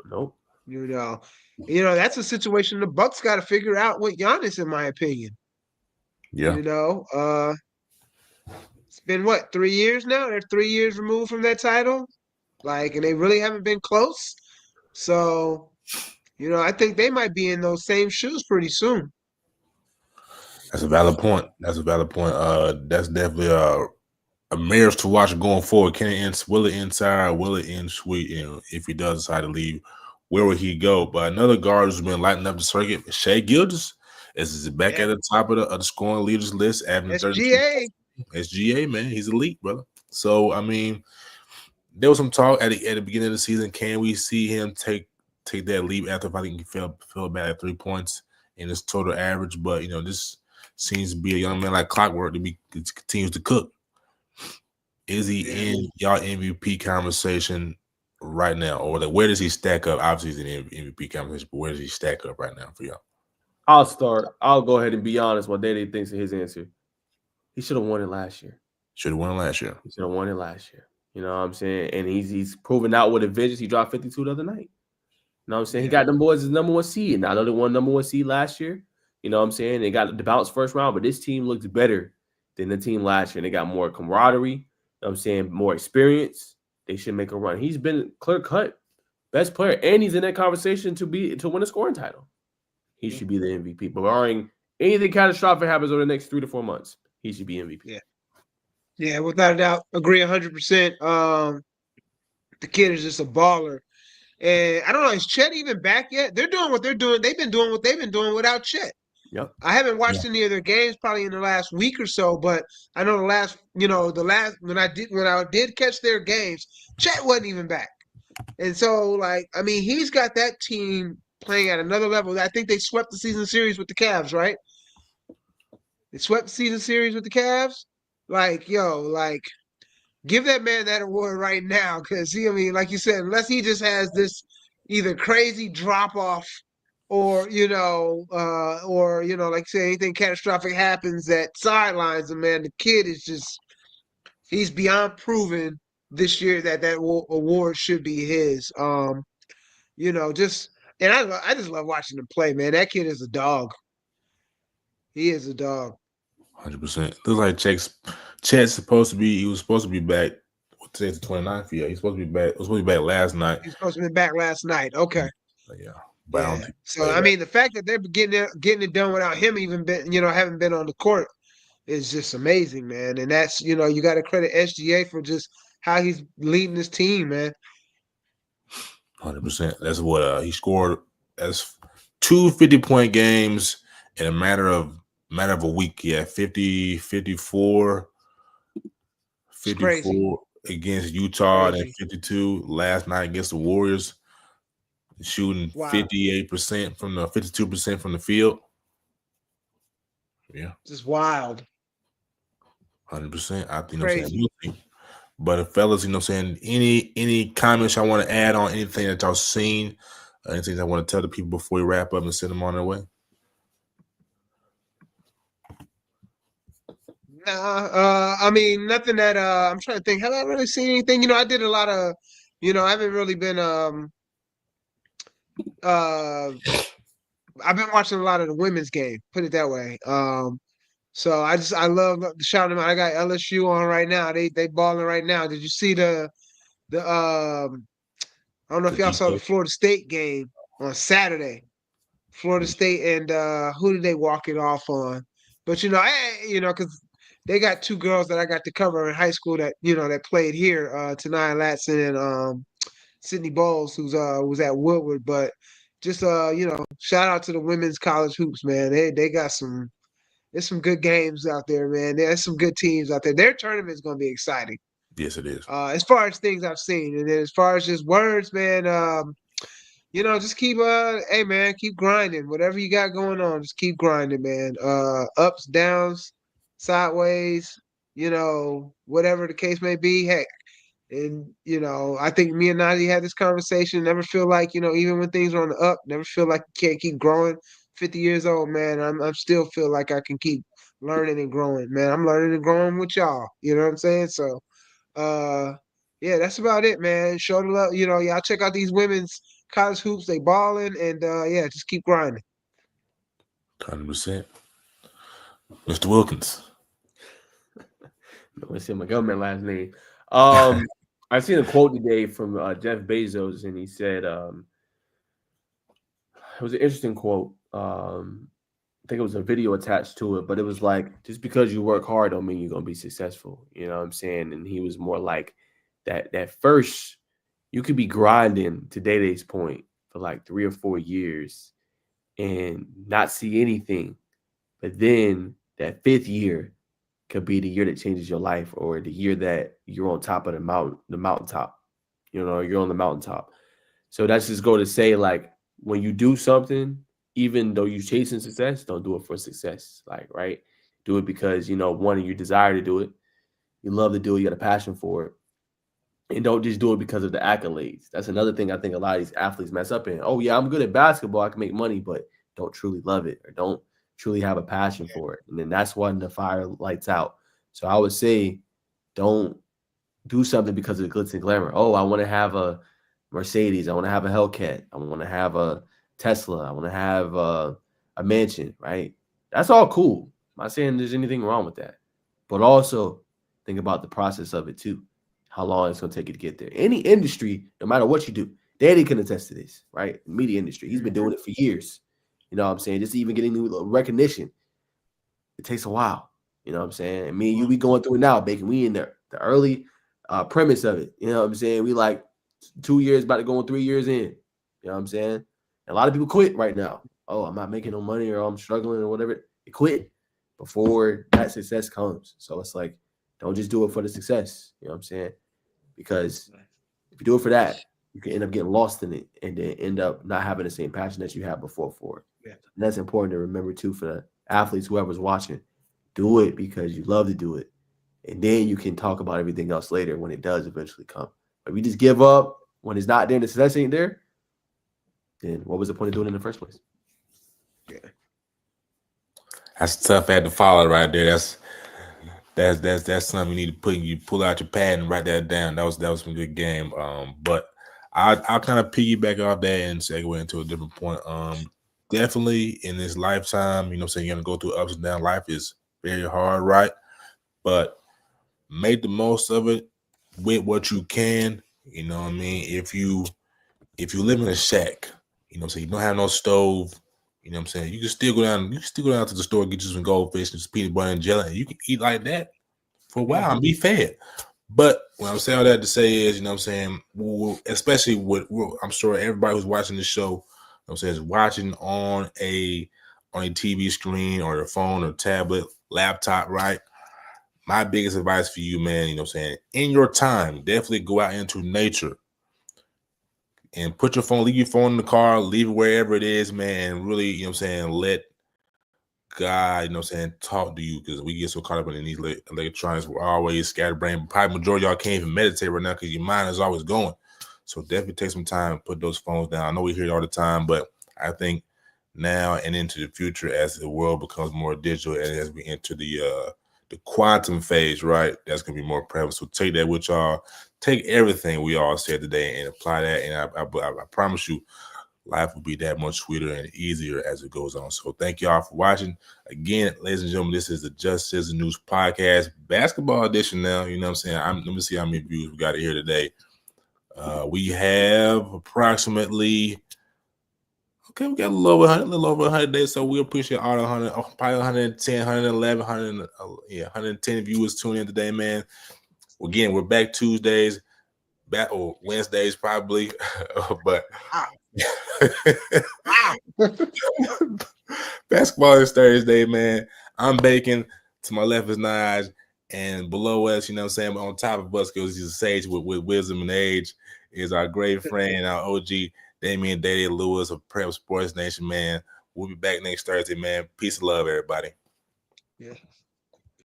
Nope. That's a situation the Bucks got to figure out with Giannis, in my opinion. Yeah. It's been 3 years now? They're 3 years removed from that title. And they really haven't been close. So, I think they might be in those same shoes pretty soon. That's a valid point. That's definitely a marriage to watch going forward. Will it end sour? Will it end sweet? If he does decide to leave, where will he go? But another guard who's been lighting up the circuit, Shai Gilgeous, is back at the top of the scoring leaders list, averaging 32. SGA, man, he's elite, brother. So there was some talk at the beginning of the season. Can we see him take that leap after I think he fell bad at 3 points in his total average? But this seems to be a young man like clockwork continues to cook. Is he in y'all MVP conversation right now, or where does he stack up? Obviously, he's in the MVP conversation, but where does he stack up right now for y'all? I'll start. I'll go ahead and be honest. What Dede thinks of his answer. He should have won it last year. He should have won it last year. You know what I'm saying? And he's proven out with a vengeance. He dropped 52 the other night. You know what I'm saying? He got them boys as number 1 seed. Now, I know they won number 1 seed last year. You know what I'm saying? They got the bounce first round, but this team looks better than the team last year. They got more camaraderie. You know what I'm saying? More experience. They should make a run. He's been clear-cut best player, and he's in that conversation to win a scoring title. He should be the MVP. But barring anything catastrophic happens over the next 3 to 4 months, he should be MVP. Yeah, without a doubt. Agree 100%. The kid is just a baller. And I don't know, is Chet even back yet? They're doing what they're doing. They've been doing what they've been doing without Chet. Yep. I haven't watched any of their games probably in the last week or so, but I know when I did catch their games, Chet wasn't even back. And so, he's got that team playing at another level. I think they swept the season series with the Cavs, right? They swept the season series with the Cavs. Give that man that award right now, because like you said, unless he just has this either crazy drop off, or like you say, anything catastrophic happens that sidelines him, man. The kid is he's beyond proven this year that award should be his. I just love watching him play, man. That kid is a dog. He is a dog. 100%. Looks like Chet's supposed to be. He was supposed to be back. Today's the 29th. Yeah, he's supposed to be back. He was supposed to be back last night. He's supposed to be back last night. Okay. But I don't think so the fact that they're getting it done without him even having been on the court is just amazing, man. And that's you got to credit SGA for just how he's leading this team, man. 100%. That's what he scored as 2 50-point games in a matter of a week. Yeah, 50, 54 against Utah, and 52 last night against the Warriors. Shooting 58% from 52% from the field. Yeah, just wild. 100%. I think. Crazy. But fellas, any comments y'all want to add on anything that y'all seen, anything I want to tell the people before we wrap up and send them on their way? Nothing that I'm trying to think. Have I really seen anything? I did a lot of, I haven't really been I've been watching a lot of the women's game, put it that way. So I love shouting them out. I got LSU on right now. They balling right now. Did you see the I don't know if y'all saw the Florida State game on Saturday. Florida State and who did they walk it off on? But because they got 2 girls that I got to cover in high school that that played here, Tanaya Latson and Sydney Bowles, who's was at Woodward. But just shout out to the women's college hoops, man. They got there's some good games out there, man. There's some good teams out there. Their tournament is going to be exciting. Yes, it is. As far as things I've seen, and then as far as just words, man, just keep hey man, keep grinding. Whatever you got going on, just keep grinding, man. Ups, downs, sideways, whatever the case may be. Heck, and I think me and Najee had this conversation. Never feel like, even when things are on the up, never feel like you can't keep growing. 50 years old, man. I'm still feel like I can keep learning and growing, man. I'm learning and growing with y'all. You know what I'm saying? So yeah, that's about it, man. Show the love, y'all check out these women's college hoops, they balling, and yeah, just keep grinding. 100%. Mr. Wilkins. No, I said my government last name. I seen a quote today from Jeff Bezos, and he said it was an interesting quote. I think it was a video attached to it, but it was like, just because you work hard don't mean you're gonna be successful. You know what I'm saying? And he was more like that first, you could be grinding to Day-Day's point for like 3 or 4 years and not see anything. But then that 5th year could be the year that changes your life, or the year that you're on top of the mountaintop. You're on the mountaintop. So that's just going to say, like, when you do something, even though you're chasing success, don't do it for success. Like, right? Do it because, one, you desire to do it. You love to do it. You got a passion for it. And don't just do it because of the accolades. That's another thing I think a lot of these athletes mess up in. Oh, yeah, I'm good at basketball. I can make money, but don't truly love it, or don't truly have a passion for it. And then that's when the fire lights out. So I would say, don't do something because of the glitz and glamour. Oh, I want to have a Mercedes. I want to have a Hellcat. I want to have a Tesla. I want to have a mansion, right? That's all cool. I'm not saying there's anything wrong with that. But also think about the process of it too. How long it's going to take you to get there. Any industry, no matter what you do, Daddy can attest to this, right? The media industry. He's been doing it for years. You know what I'm saying? Just even getting new recognition, it takes a while. You know what I'm saying? And me and you, we going through it now, Bacon. We in the early premise of it. You know what I'm saying? We like 2 years, about to go on 3 years in. You know what I'm saying? And a lot of people quit right now. Oh, I'm not making no money, or I'm struggling, or whatever. They quit before that success comes. So it's like, don't just do it for the success. You know what I'm saying? Because if you do it for that, you can end up getting lost in it, and then end up not having the same passion that you had before for it. Yeah. And that's important to remember too for the athletes, whoever's watching. Do it because you love to do it. And then you can talk about everything else later when it does eventually come. But if you just give up when it's not there and the success ain't there, then what was the point of doing it in the first place? Yeah. That's tough act to follow right there. That's something you need to you pull out your pad and write that down. That was some good game. But I'll kind of piggyback off that and segue into a different point. Definitely in this lifetime, you're gonna go through ups and downs. Life is very hard, right? But make the most of it with what you can. You know what I mean? If you live in a shack, so you don't have no stove, you know what I'm saying? You can still go down to the store, get you some goldfish and some peanut butter and jelly, and you can eat like that for a while and be fed. But what I'm saying all that to say is, especially I'm sure everybody who's watching this show, is watching on a TV screen or their phone or tablet, laptop, right? My biggest advice for you, man, in your time, definitely go out into nature and leave your phone in the car, leave it wherever it is, man, and really, let God, talk to you, because we get so caught up in these electronics. We're always scatterbrained. Probably majority of y'all can't even meditate right now because your mind is always going. So definitely take some time, put those phones down. I know we hear it all the time, but I think now and into the future, as the world becomes more digital and as we enter the quantum phase, right, that's going to be more prevalent. So take that with y'all. Take everything we all said today and apply that. And I promise you, life will be that much sweeter and easier as it goes on. So thank y'all for watching. Again, ladies and gentlemen, this is the Just Citizen News Podcast, basketball edition now. You know what I'm saying? Let me see how many views we got here today. We have approximately, we got a little over 100 days, so we appreciate all the 100, probably 110, 111, 110 viewers tuning in today, man. Again, we're back Tuesdays, or Wednesdays probably, but basketball is Thursday, man. I'm Bacon. To my left is Najeh, And below us, you know what I'm saying, on top of us, because he's a sage with wisdom and age, is our great friend, our OG, Damian Dade Lewis of Prep Sports Nation, man. We'll be back next Thursday, man. Peace and love, everybody. Yeah.